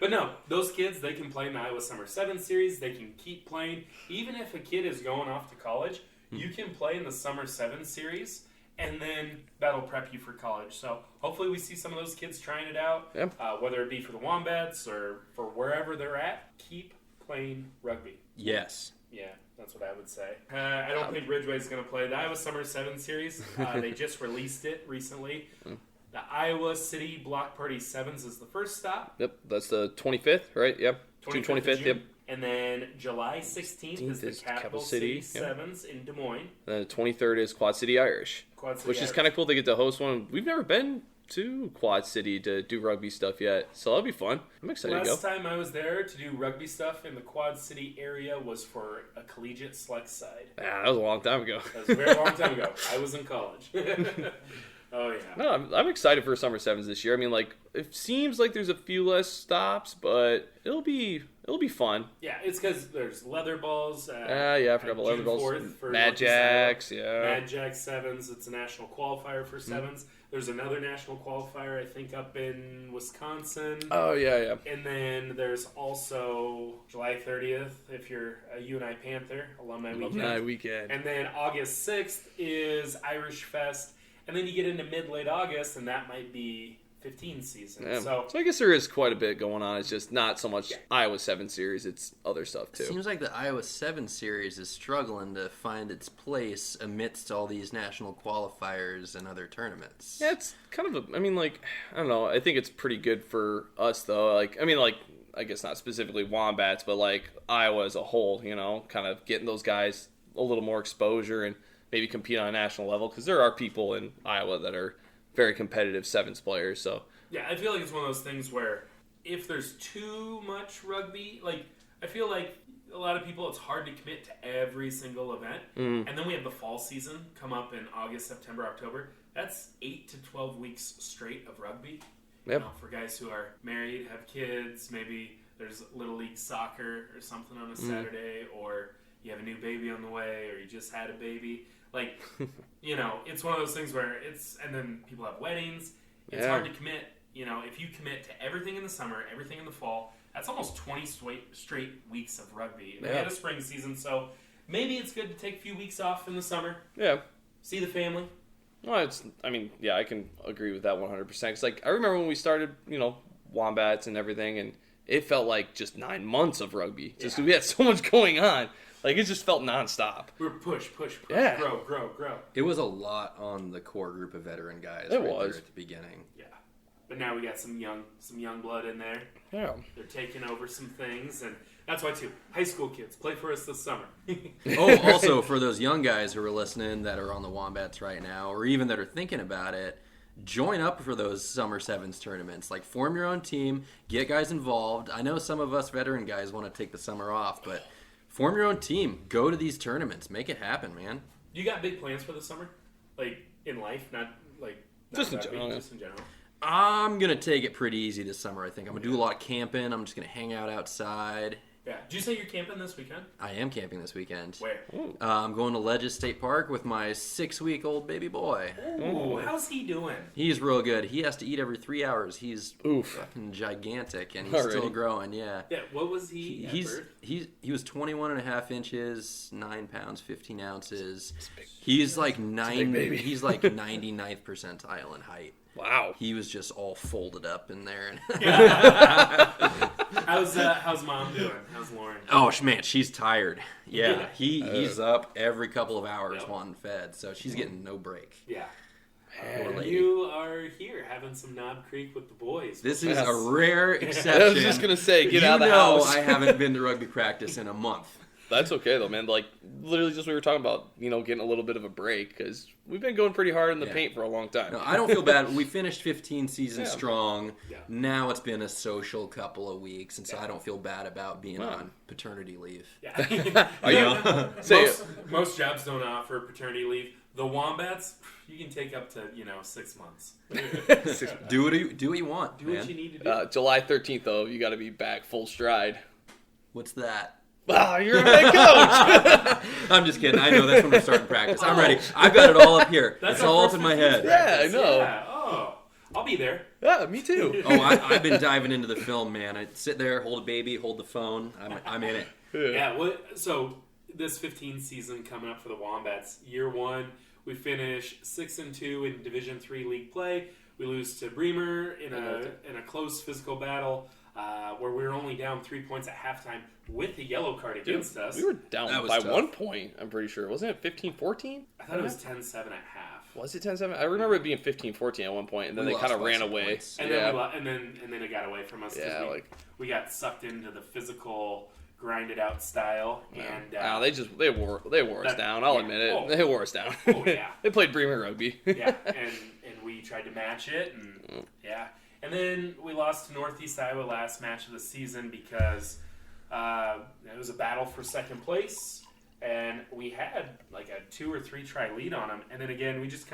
But no, those kids, they can play in the Iowa Summer 7 series. They can keep playing. Even if a kid is going off to college, you can play in the Summer 7 series, and then that'll prep you for college. So hopefully we see some of those kids trying it out, whether it be for the Wombats or for wherever they're at. Keep playing rugby. Yes. Yeah, that's what I would say. I don't think Ridgway is going to play the Iowa Summer 7 series. They just released it recently. The Iowa City Block Party 7s is the first stop. Yep, that's the 25th, right? Yep, June 25th, yep. And then July 16th is the Capital City 7s in Des Moines. And then the 23rd is Quad City Irish, which is kind of cool to get to host one. We've never been to Quad City to do rugby stuff yet, so that'll be fun. I'm excited to go. Last time I was there to do rugby stuff in the Quad City area was for a collegiate select side. That was a long time ago. That was a very long time ago. I was in college. Oh, yeah. No, I'm excited for Summer 7s this year. I mean, like, it seems like there's a few less stops, but it'll be fun. Yeah, it's because there's leather balls. I forgot about leather balls. Mad Jacks, Mad Jacks 7s. It's a national qualifier for 7s. There's another national qualifier, I think, up in Wisconsin. Oh, yeah. And then there's also July 30th, if you're a UNI Panther, alumni weekend. And then August 6th is Irish Fest. And then you get into mid-late August, and that might be 15 season. Yeah. So I guess there is quite a bit going on. It's just not so much Iowa 7 series. It's other stuff, too. It seems like the Iowa 7 series is struggling to find its place amidst all these national qualifiers and other tournaments. Yeah, it's kind of I don't know. I think it's pretty good for us, though. I guess not specifically Wombats, but, Iowa as a whole, kind of getting those guys a little more exposure and maybe compete on a national level, because there are people in Iowa that are very competitive sevens players. So yeah, I feel like it's one of those things where if there's too much rugby, I feel like a lot of people, it's hard to commit to every single event. And then we have the fall season come up in August, September, October. That's 8 to 12 weeks straight of rugby. Yep. For guys who are married, have kids, maybe there's Little League soccer or something on a Saturday, or you have a new baby on the way, or you just had a baby. It's one of those things where and then people have weddings. It's hard to commit. If you commit to everything in the summer, everything in the fall, that's almost 20 straight weeks of rugby. And we had a spring season, so maybe it's good to take a few weeks off in the summer. Yeah. See the family. Well, I can agree with that 100%. Because, I remember when we started, Wombats and everything, and it felt like just 9 months of rugby. Just we had so much going on. It just felt nonstop. We were push, Yeah. grow. It was a lot on the core group of veteran guys It there was. at the beginning. Yeah. But now we got some young blood in there. Yeah. They're taking over some things, and that's why, too, high school kids, play for us this summer. Also, for those young guys who are listening that are on the Wombats right now, or even that are thinking about it, join up for those Summer Sevens tournaments. Form your own team, get guys involved. I know some of us veteran guys want to take the summer off, but form your own team. Go to these tournaments. Make it happen, man. You got big plans for the summer? In life? Not just in rugby, general. just in general. I'm going to take it pretty easy this summer, I think. I'm going to do a lot of camping. I'm just going to hang out outside. Yeah. Did you say you're camping this weekend? I am camping this weekend. Where? I'm going to Ledges State Park with my 6-week-old baby boy. Ooh, how's he doing? He's real good. He has to eat every 3 hours. He's fucking gigantic, and he's still growing, yeah. Yeah, what was he at birth? He was 21 and a half inches, 9 pounds, 15 ounces. He's like 99th percentile in height. Wow. He was just all folded up in there. How's mom doing? How's Lauren? Oh, man, she's tired. Yeah, he's up every couple of hours wanting fed, so she's getting no break. Yeah. Poor lady. You are here having some Knob Creek with the boys. This is a rare exception. I was just going to say, get out of the house. I haven't been to rugby practice in a month. That's okay, though, man. Literally just we were talking about, getting a little bit of a break, because we've been going pretty hard in the paint for a long time. No, I don't feel bad. We finished 15 seasons strong. Yeah. Now it's been a social couple of weeks, and so I don't feel bad about being on paternity leave. Yeah. Are you? Most jobs don't offer paternity leave. The Wombats, you can take up to 6 months. Do what you want. Do what you need to do. July 13th, though, you got to be back full stride. What's that? Wow, you're a head coach. I'm just kidding. I know that's when we're starting practice. I'm ready. I've got it all up here. It's all up in my head. Yeah, I know. Yeah. Oh, I'll be there. Yeah, me too. Oh, I've been diving into the film, man. I sit there, hold a baby, hold the phone. I'm in it. Yeah. So this 15th season coming up for the Wombats, year one, we finish 6-2 in Division III league play. We lose to Bremer in a close physical battle where we were only down 3 points at halftime with a yellow card against us. We were down by tough. 1 point, I'm pretty sure. Wasn't it 15-14? I thought it was 10-7 at half. Was it 10-7? I remember it being 15-14 at one point, and then they kind of ran away. And then it got away from us because we got sucked into the physical, grinded out style. Yeah. And they wore us down. I'll admit it. They wore us down. Oh yeah. They played Bremer rugby. Yeah, and we tried to match it, and yeah. And then we lost to Northeast Iowa last match of the season because it was a battle for second place, and we had like a 2 or 3 try lead on them, and then again we just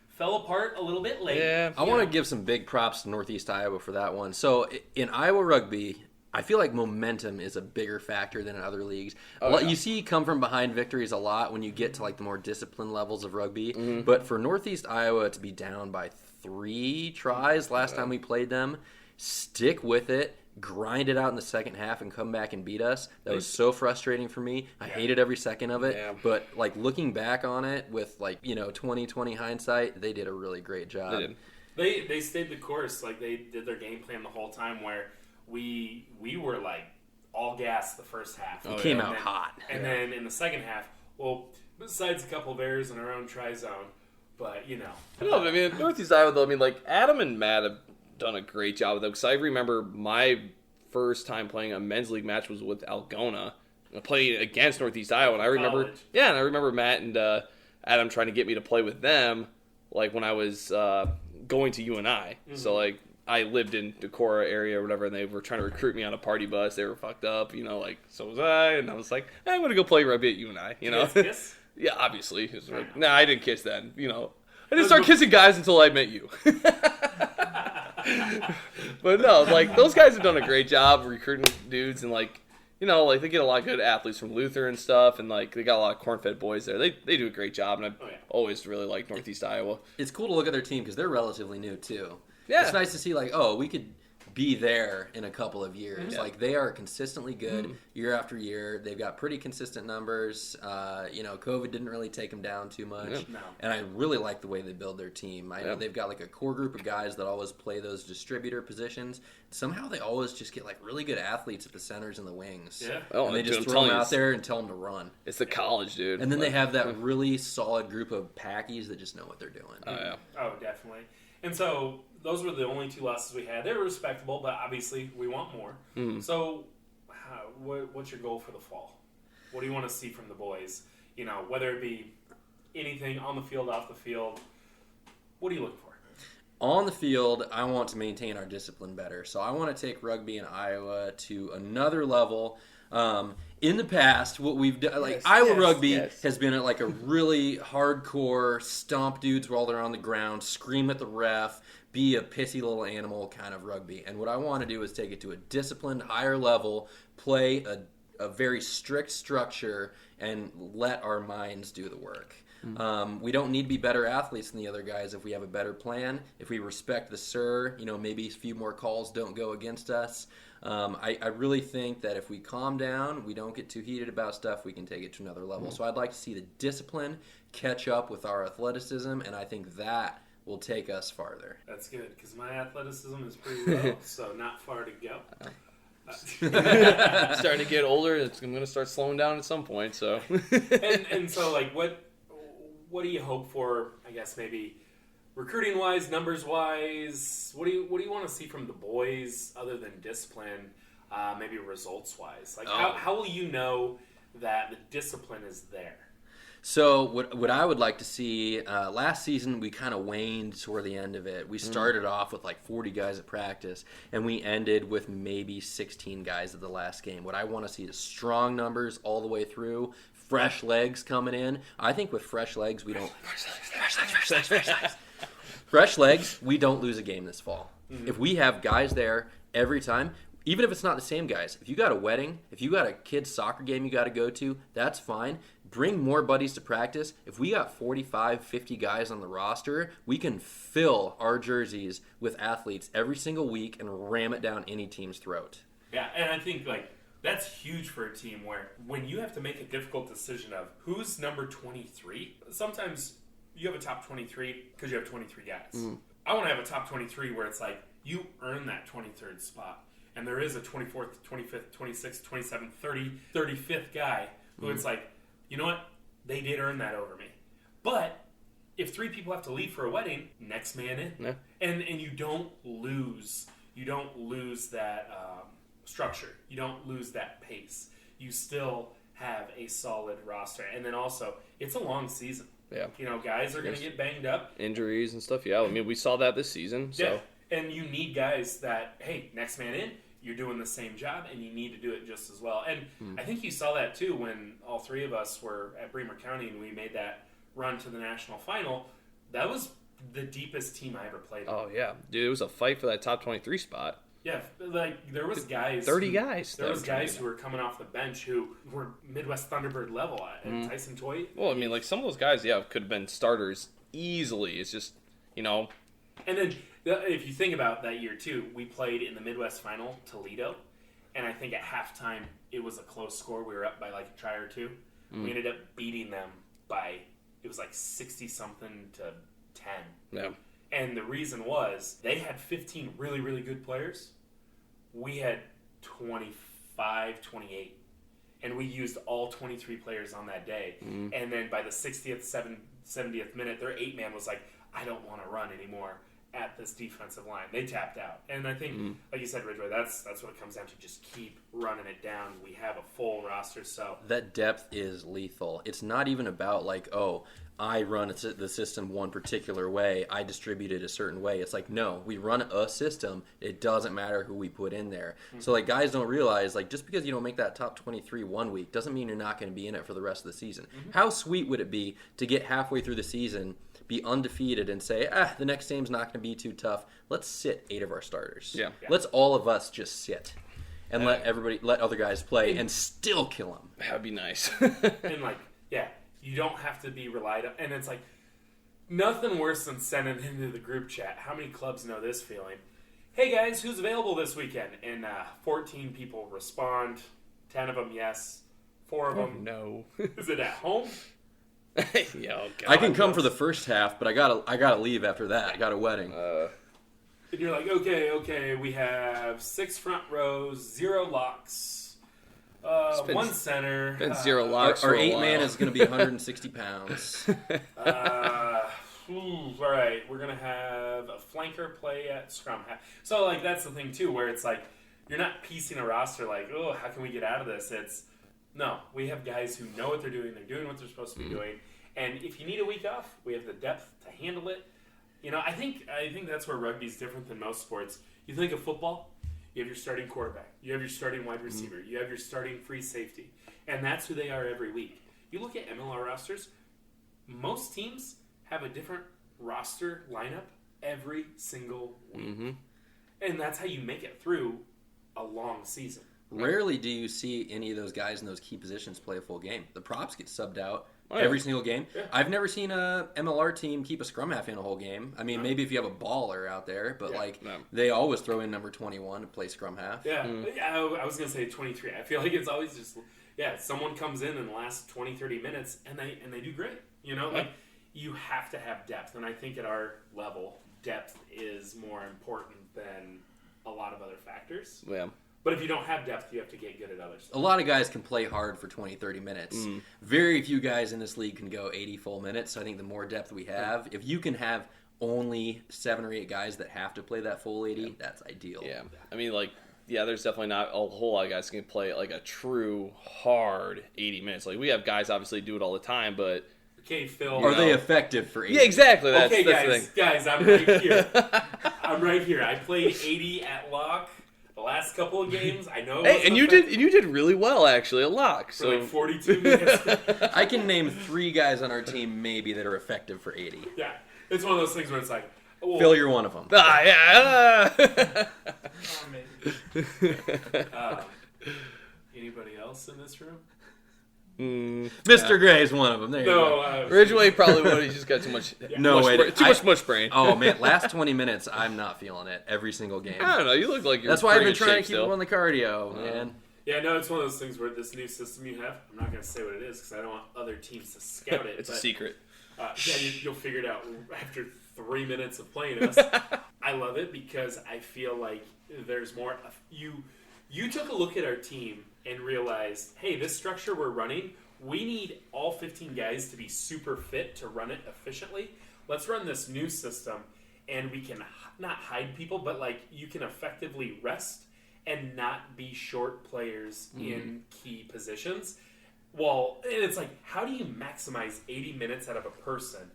fell apart a little bit late. Yeah, I want to give some big props to Northeast Iowa for that one. So in Iowa rugby, I feel like momentum is a bigger factor than in other leagues. You see come from behind victories a lot when you get to like the more disciplined levels of rugby. Mm-hmm. But for Northeast Iowa to be down by 3 tries last time we played them, stick with it, grind it out in the second half, and come back and beat us. That was so frustrating for me. I hated every second of it. Yeah. But like looking back on it with 20/20 hindsight, they did a really great job. They stayed the course. Like they did their game plan the whole time where we were like all gas the first half. It came out hot. And then in the second half, well, besides a couple of errors in our own try zone, but No, I mean, Northeast Iowa, though, I mean, like, Adam and Matt have done a great job with them. Because I remember my first time playing a men's league match was with Algona. Playing against Northeast Iowa. And I remember Matt and Adam trying to get me to play with them, like, when I was going to UNI. Mm-hmm. So, like, I lived in Decorah area or whatever, and they were trying to recruit me on a party bus. They were fucked up, so was I. And I was like, I'm going to go play rugby at UNI, Kiss? Yeah, obviously. Nah, I didn't kiss then, I didn't start kissing guys until I met you. But no, like, those guys have done a great job recruiting dudes, and like, they get a lot of good athletes from Luther and stuff, and like, they got a lot of corn-fed boys there. They do a great job, and I've always really liked Northeast Iowa. It's cool to look at their team because they're relatively new too. Yeah. It's nice to see, like, we could be there in a couple of years. Yeah. Like, they are consistently good year after year. They've got pretty consistent numbers. COVID didn't really take them down too much. Yeah. No. And I really like the way they build their team. I know they've got, like, a core group of guys that always play those distributor positions. Somehow they always just get, like, really good athletes at the centers and the wings. Yeah. And they just throw them out there and tell them to run. It's the college, dude. And then they have that really solid group of packies that just know what they're doing. Oh, yeah. Oh, definitely. And so those were the only 2 losses we had. They were respectable, but obviously we want more. Mm. So what's your goal for the fall? What do you want to see from the boys? Whether it be anything on the field, off the field. What are you looking for? On the field, I want to maintain our discipline better. So I want to take rugby in Iowa to another level. In the past, what we've done, Iowa rugby has been at like a really hardcore stomp dudes while they're on the ground, scream at the ref, be a pissy little animal kind of rugby. And what I want to do is take it to a disciplined, higher level, play a very strict structure, and let our minds do the work. Mm-hmm. We don't need to be better athletes than the other guys if we have a better plan. If we respect the sir, maybe a few more calls don't go against us. I really think that if we calm down, we don't get too heated about stuff, we can take it to another level. Mm-hmm. So I'd like to see the discipline catch up with our athleticism, and I think that will take us farther. That's good, because my athleticism is pretty low, so not far to go. Starting to get older, I'm going to start slowing down at some point. So, and so, like, what do you hope for? I guess maybe recruiting wise, numbers wise. What do you want to see from the boys other than discipline? Maybe results wise. Like, how will you know that the discipline is there? So what I would like to see, last season we kind of waned toward the end of it. We started off with like 40 guys at practice, and we ended with maybe 16 guys at the last game. What I want to see is strong numbers all the way through, fresh legs coming in. I think with fresh legs, we don't... Fresh legs, we don't lose a game this fall. Mm-hmm. If we have guys there every time, even if it's not the same guys, if you got a wedding, if you got a kid's soccer game you got to go to, that's fine. Bring more buddies to practice. If we got 45, 50 guys on the roster, we can fill our jerseys with athletes every single week and ram it down any team's throat. Yeah, and I think, like, that's huge for a team where when you have to make a difficult decision of who's number 23, sometimes you have a top 23 because you have 23 guys. I want to have a top 23 where it's like you earn that 23rd spot. And there is a 24th, 25th, 26th, 27th, 35th guy who it's like, you know what? They did earn that over me. But if 3 people have to leave for a wedding, next man in. Yeah. And you don't lose that structure. You don't lose that pace. You still have a solid roster. And then also, it's a long season. Yeah. You know, guys are going to get banged up. Injuries and stuff. Yeah, I mean, we saw that this season. So. Yeah. And you need guys that, hey, next man in, you're doing the same job, and you need to do it just as well. And I think you saw that, too, when all 3 of us were at Bremer County and we made that run to the national final. That was the deepest team I ever played on. Oh, yeah. Dude, it was a fight for that top 23 spot. Yeah, like, there was guys... 30 guys. There was guys who were coming off the bench who were Midwest Thunderbird level at Tyson Toy. Well, I mean, like, some of those guys, yeah, could have been starters easily. It's just, you know... And then, if you think about that year, too, we played in the Midwest Final, Toledo, and I think at halftime, it was a close score. We were up by, like, a try or 2. We ended up beating them by, it was like 60-something to 10. Yeah. And the reason was, they had 15 really, really good players. We had 25, 28. And we used all 23 players on that day. And then by the 60th, 70th minute, their 8-man was like, I don't want to run anymore at this defensive line. They tapped out. And I think, like you said, Ridgway, that's what it comes down to. Just keep running it down. We have a full roster, so... That depth is lethal. It's not even about, like, oh, I run the system one particular way, I distribute it a certain way. It's like, no, we run a system. It doesn't matter who we put in there. So, like, guys don't realize, like, just because you don't make that top 23 one week doesn't mean you're not going to be in it for the rest of the season. How sweet would it be to get halfway through the season, be undefeated, and say, the next game's not going to be too tough. Let's sit 8 of our starters. Yeah. Let's all of us just sit and let other guys play and still kill them. That'd be nice. And, like, yeah, you don't have to be relied on. And it's like, nothing worse than sending into the group chat. How many clubs know this feeling? Hey, guys, who's available this weekend? And 14 people respond. 10 of them, yes. 4 of them, no. Is it at home? Yeah, oh God. I can come for the first half, but I gotta leave after that. I got a wedding. And you're like, okay, we have 6 front rows, 0 locks, 1 center. Been 0 locks. Our 8-man is going to be 160 pounds. All right, we're going to have a flanker play at scrum half. So, like, that's the thing, too, where it's like, you're not piecing a roster like, oh, how can we get out of this? It's, no, we have guys who know what they're doing what they're supposed to be doing. And if you need a week off, we have the depth to handle it. You know, I think that's where rugby's different than most sports. You think of football, you have your starting quarterback, you have your starting wide receiver, you have your starting free safety, and that's who they are every week. You look at MLR rosters, most teams have a different roster lineup every single week. And that's how you make it through a long season. Rarely do you see any of those guys in those key positions play a full game. The props get subbed out every single game. Yeah. I've never seen a MLR team keep a scrum half in a whole game. I mean, maybe if you have a baller out there, but they always throw in number 21 to play scrum half. Yeah, I was going to say 23. I feel like it's always just, someone comes in the last 20, 30 minutes, and they do great. You know, like, you have to have depth. And I think at our level, depth is more important than a lot of other factors. Yeah. But if you don't have depth, you have to get good at other stuff. A lot of guys can play hard for 20, 30 minutes. Very few guys in this league can go 80 full minutes. So I think the more depth we have, if you can have only 7 or 8 guys that have to play that full 80, that's ideal. Yeah. I mean, like, there's definitely not a whole lot of guys who can play like a true hard 80 minutes. Like, we have guys obviously do it all the time, but... Okay, Phil. Are they effective for 80? Yeah, exactly. That's okay, the guys, thing. Guys, I'm right here. I'm right here. I played 80 at lock. The last couple of games, I know. Hey, and you did really well actually at lock. So like 42 minutes. I can name 3 guys on our team maybe that are effective for 80. Yeah, it's one of those things where it's like Phil, you're one of them. Yeah. Oh, maybe. Anybody else in this room? Mr. Gray is one of them. There you go. No. Ridgway probably would. He's just got too much. No way. Too much mush brain. Oh man, last 20 minutes, I'm not feeling it every single game. I don't know. You look like you're. That's why I've been pretty trying in to shape keep still. on the cardio, man. Yeah, no, it's one of those things where this new system you have, I'm not going to say what it is because I don't want other teams to scout it. It's a secret. Yeah, you'll figure it out after 3 minutes of playing us. I love it because I feel like there's more. You took a look at our team and realized, hey, this structure we're running, we need all 15 guys to be super fit to run it efficiently. Let's run this new system, and we can not hide people, but like you can effectively rest and not be short players in key positions. Well, and it's like, how do you maximize 80 minutes out of a person?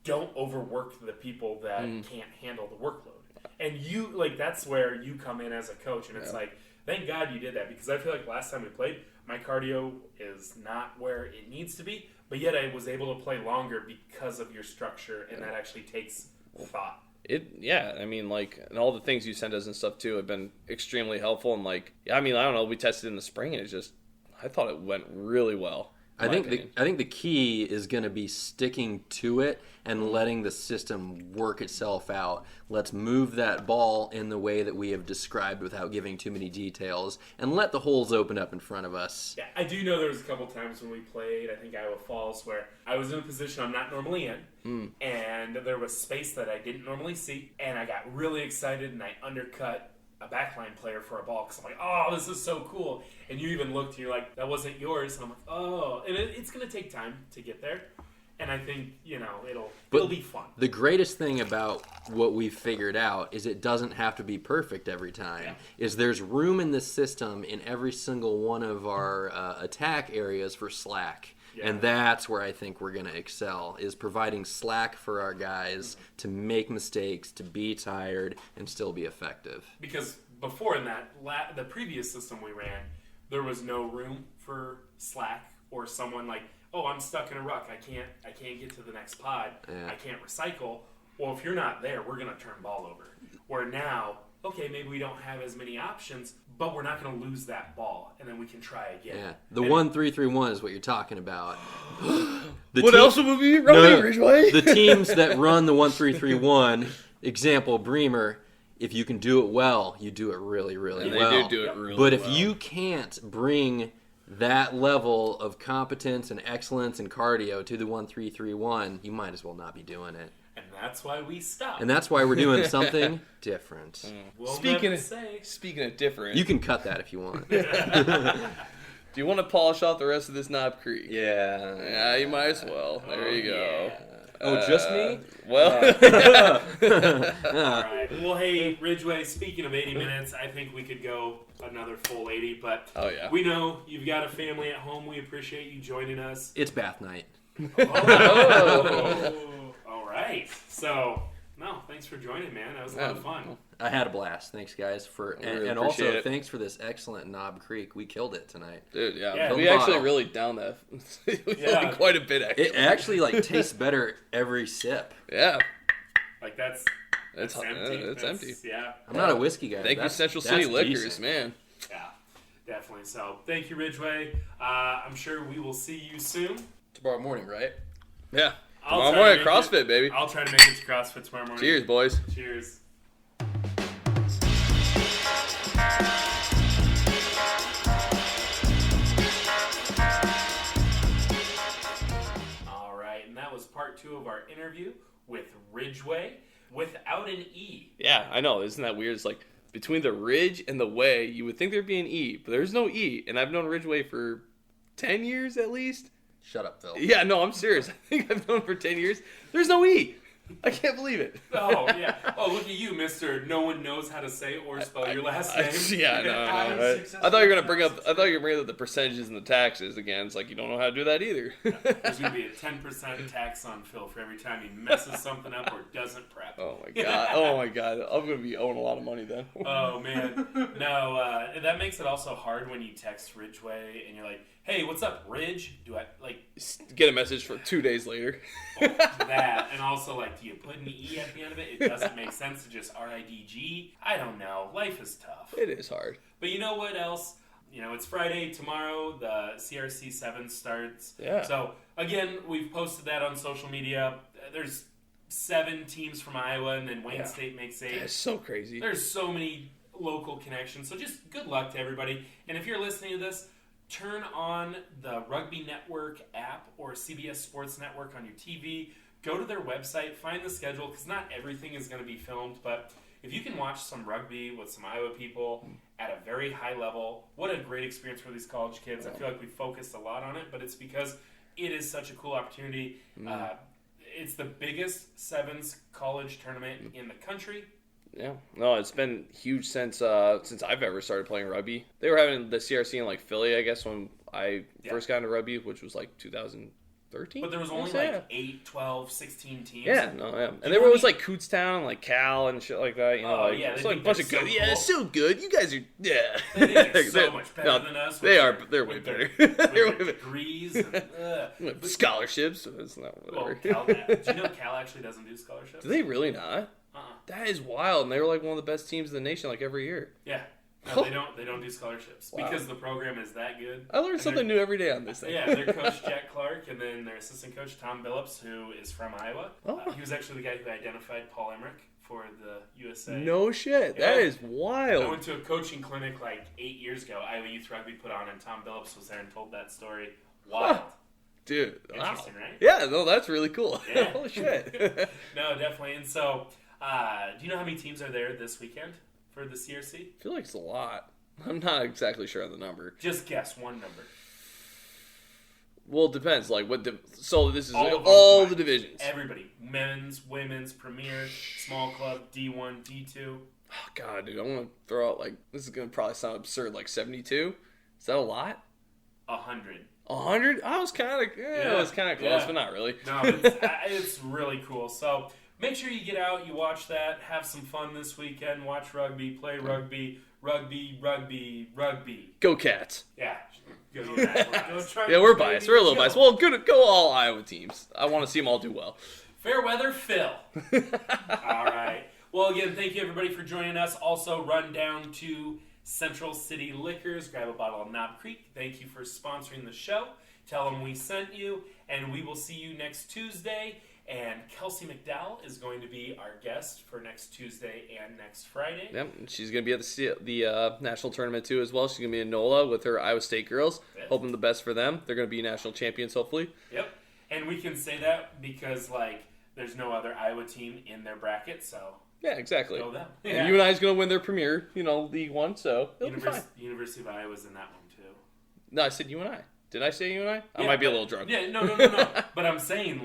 Don't overwork the people that can't handle the workload. And you, like, that's where you come in as a coach, and it's like, thank God you did that, because I feel like last time we played, my cardio is not where it needs to be, but yet I was able to play longer because of your structure, and that actually takes thought. I mean, like, and all the things you sent us and stuff too have been extremely helpful. And like, I mean, I don't know, we tested in the spring and I thought it went really well. I think the key is going to be sticking to it and letting the system work itself out. Let's move that ball in the way that we have described without giving too many details, and let the holes open up in front of us. Yeah, I do know there was a couple times when we played, I think Iowa Falls, where I was in a position I'm not normally in, and there was space that I didn't normally see, and I got really excited and I undercut a backline player for a ball because I'm like, oh, this is so cool. And you even looked and you're like, that wasn't yours. And I'm like, oh. And it's going to take time to get there. And I think, it'll be fun. The greatest thing about what we've figured out is it doesn't have to be perfect every time. Yeah. Is there's room in the system in every single one of our attack areas for slack. Yeah. And that's where I think we're going to excel, is providing slack for our guys to make mistakes, to be tired, and still be effective. Because before in that, the previous system we ran, there was no room for slack or someone like, oh, I'm stuck in a ruck. I can't get to the next pod. Yeah. I can't recycle. Well, if you're not there, we're going to turn ball over. Where now, okay, maybe we don't have as many options, but we're not going to lose that ball, and then we can try again. Yeah, the 1-3-3-1 is what you're talking about. What else would we be running, Ridgway? The teams that run the 1-3-3-1, example, Bremer, if you can do it well, you do it really, really well. They do it really well. But if you can't bring that level of competence and excellence and cardio to the 1-3-3-1, you might as well not be doing it. And that's why we stopped. And that's why we're doing something different. We'll Speaking never of different, You can cut that if you want. do you want to polish off the rest of this Knob Creek? Yeah, you might as well. There you go. Oh, just me? Well, All right. Well, hey, Ridgway, speaking of 80 minutes, I think we could go another full 80, but Oh, yeah. we know you've got a family at home. We appreciate you joining us. It's bath night. Oh, all right. So, no, thanks for joining, man. That was a lot of fun. I had a blast. Thanks, guys, really and also appreciate it. thanks for this excellent Knob Creek. We killed it tonight. dude, Yeah, yeah, we the actually bottle. really down that. Yeah. Quite a bit, actually. It actually tastes better every sip. Yeah, Like, that's empty. It's empty. Yeah. I'm not a whiskey guy. Thank you, Central City that's Liquors, decent. man. Yeah, definitely. So, thank you, Ridgway. I'm sure we will see you soon. Tomorrow morning, right? Yeah. I'll Tomorrow try morning, to make CrossFit, it- baby. I'll try to make it to CrossFit tomorrow morning. Cheers, boys. Cheers. All right, and that was part 2 of our interview with Ridgway without an E. Yeah, I know. Isn't that weird? It's like between the Ridge and the Way, you would think there'd be an E, but there's no E. And I've known Ridgway for 10 years at least. Shut up, Phil. Yeah, no, I'm serious. I think I've known him for 10 years. There's no E. I can't believe it. Oh, yeah. Oh, look at you, mister. No one knows how to say or spell your last name. Yeah, no. I'm Right? successful I thought you were gonna bring up. I thought you were bringing up the percentages and the taxes again. It's like you don't know how to do that either. There's going to be a 10% tax on Phil for every time he messes something up or doesn't prep. Oh my god. Oh my god. I'm gonna be owing a lot of money then. Oh, man. No, that makes it also hard when you text Ridgway and you're like, hey, what's up, Ridge? Do I, like, Get a message for 2 days later. that? And also, like, do you put an E at the end of it. It doesn't make sense to just RIDG. I don't know. Life is tough. It is hard. But you know what else? It's Friday. Tomorrow, the CRC 7 starts. Yeah. So, again, we've posted that on social media. There's 7 teams from Iowa, and then Wayne State makes 8. That's so crazy. There's so many local connections. So just good luck to everybody. And if you're listening to this, turn on the Rugby Network app or CBS Sports Network on your TV. Go to their website, find the schedule, because not everything is going to be filmed, but if you can watch some rugby with some Iowa people at a very high level, what a great experience for these college kids. I feel like we focused a lot on it, but it's because it is such a cool opportunity. It's the biggest sevens college tournament in the country. Yeah, no, it's been huge since I've ever started playing rugby. They were having the CRC in like Philly, I guess, when I first got into rugby, which was like 2013. But there was only like 8, 12, 16 teams. Yeah, and there was like Kutztown and like Cal and shit like that. It's like a bunch of good. Cool. Yeah, it's so good. You guys are They think they're so much better than us. They're way better. They're way better. Degrees and scholarships. It's not whatever. Well, do you know Cal actually doesn't do scholarships? Do they really not? That is wild, and they were like one of the best teams in the nation, like every year. Yeah, no, they don't do scholarships because the program is that good. I learn something new every day on this thing. Yeah, their coach Jack Clark, and then their assistant coach Tom Billups, who is from Iowa. He was actually the guy who identified Paul Emmerich for the USA. No shit, that is wild. I went to a coaching clinic like 8 years ago. Iowa Youth Rugby put on, and Tom Billups was there and told that story. Wild. Dude, interesting, right? Yeah, no, that's really cool. Yeah. Holy shit. No, definitely. And so, do you know how many teams are there this weekend for the CRC? I feel like it's a lot. I'm not exactly sure on the number. Just guess one number. Well, it depends. Like so this is all the divisions. Everybody. Men's, women's, premier, small club, D1, D2. Oh, God, dude. I'm going to throw out, like, this is going to probably sound absurd, like 72? Is that a lot? 100. 100? I was kind of close, but not really. No, it's really cool. So make sure you get out, you watch that, have some fun this weekend, watch rugby, play rugby, rugby. Go Cats. Yeah. Go try yeah, we're biased. We're a little biased. Well, go all Iowa teams. I want to see them all do well. Fair weather, Phil. All right. Well, again, thank you, everybody, for joining us. Also, run down to Central City Liquors, grab a bottle of Knob Creek. Thank you for sponsoring the show. Tell them we sent you, and we will see you next Tuesday. And Kelsey McDowell is going to be our guest for next Tuesday and next Friday. Yep, she's going to be at the national tournament too as well. She's going to be in NOLA with her Iowa State girls. Yep. Hoping the best for them. They're going to be national champions, hopefully. Yep, and we can say that because, there's no other Iowa team in their bracket, so... Yeah, exactly. Go them. Yeah. And UNI's going to win their premier, League One, so it'll be fine. University of Iowa's in that one, too. No, I said UNI. Did I say UNI? I might be a little drunk. Yeah, no. But I'm saying,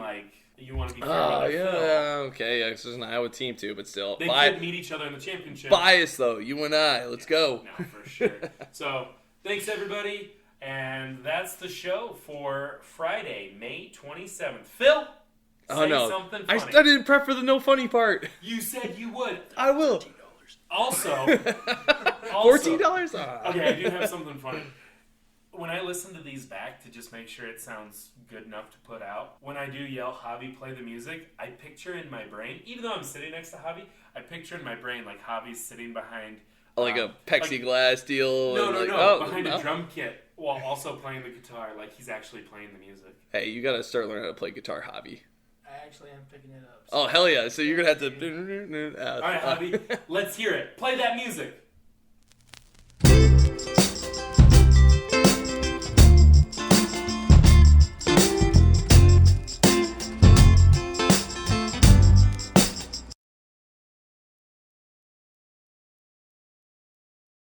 you want to be fair about it. Okay. Yeah, it's an Iowa team, too, but still. They could meet each other in the championship. Bias, though. UNI. Let's go. No, for sure. So, thanks, everybody. And that's the show for Friday, May 27th. Phil? Oh, no. Something funny. I didn't prep for the no funny part. You said you would. I will. $14. Also, $14? Okay, I do have something funny. When I listen to these back to just make sure it sounds good enough to put out, when I do yell Javi play the music, I picture in my brain, even though I'm sitting next to Javi, I picture in my brain Javi's sitting behind... a plexiglass deal? Behind a drum kit while also playing the guitar, he's actually playing the music. Hey, you gotta start learning how to play guitar, Javi. I actually am picking it up. So. Oh, hell yeah. So you're going to have to... All right, Javi, let's hear it. Play that music.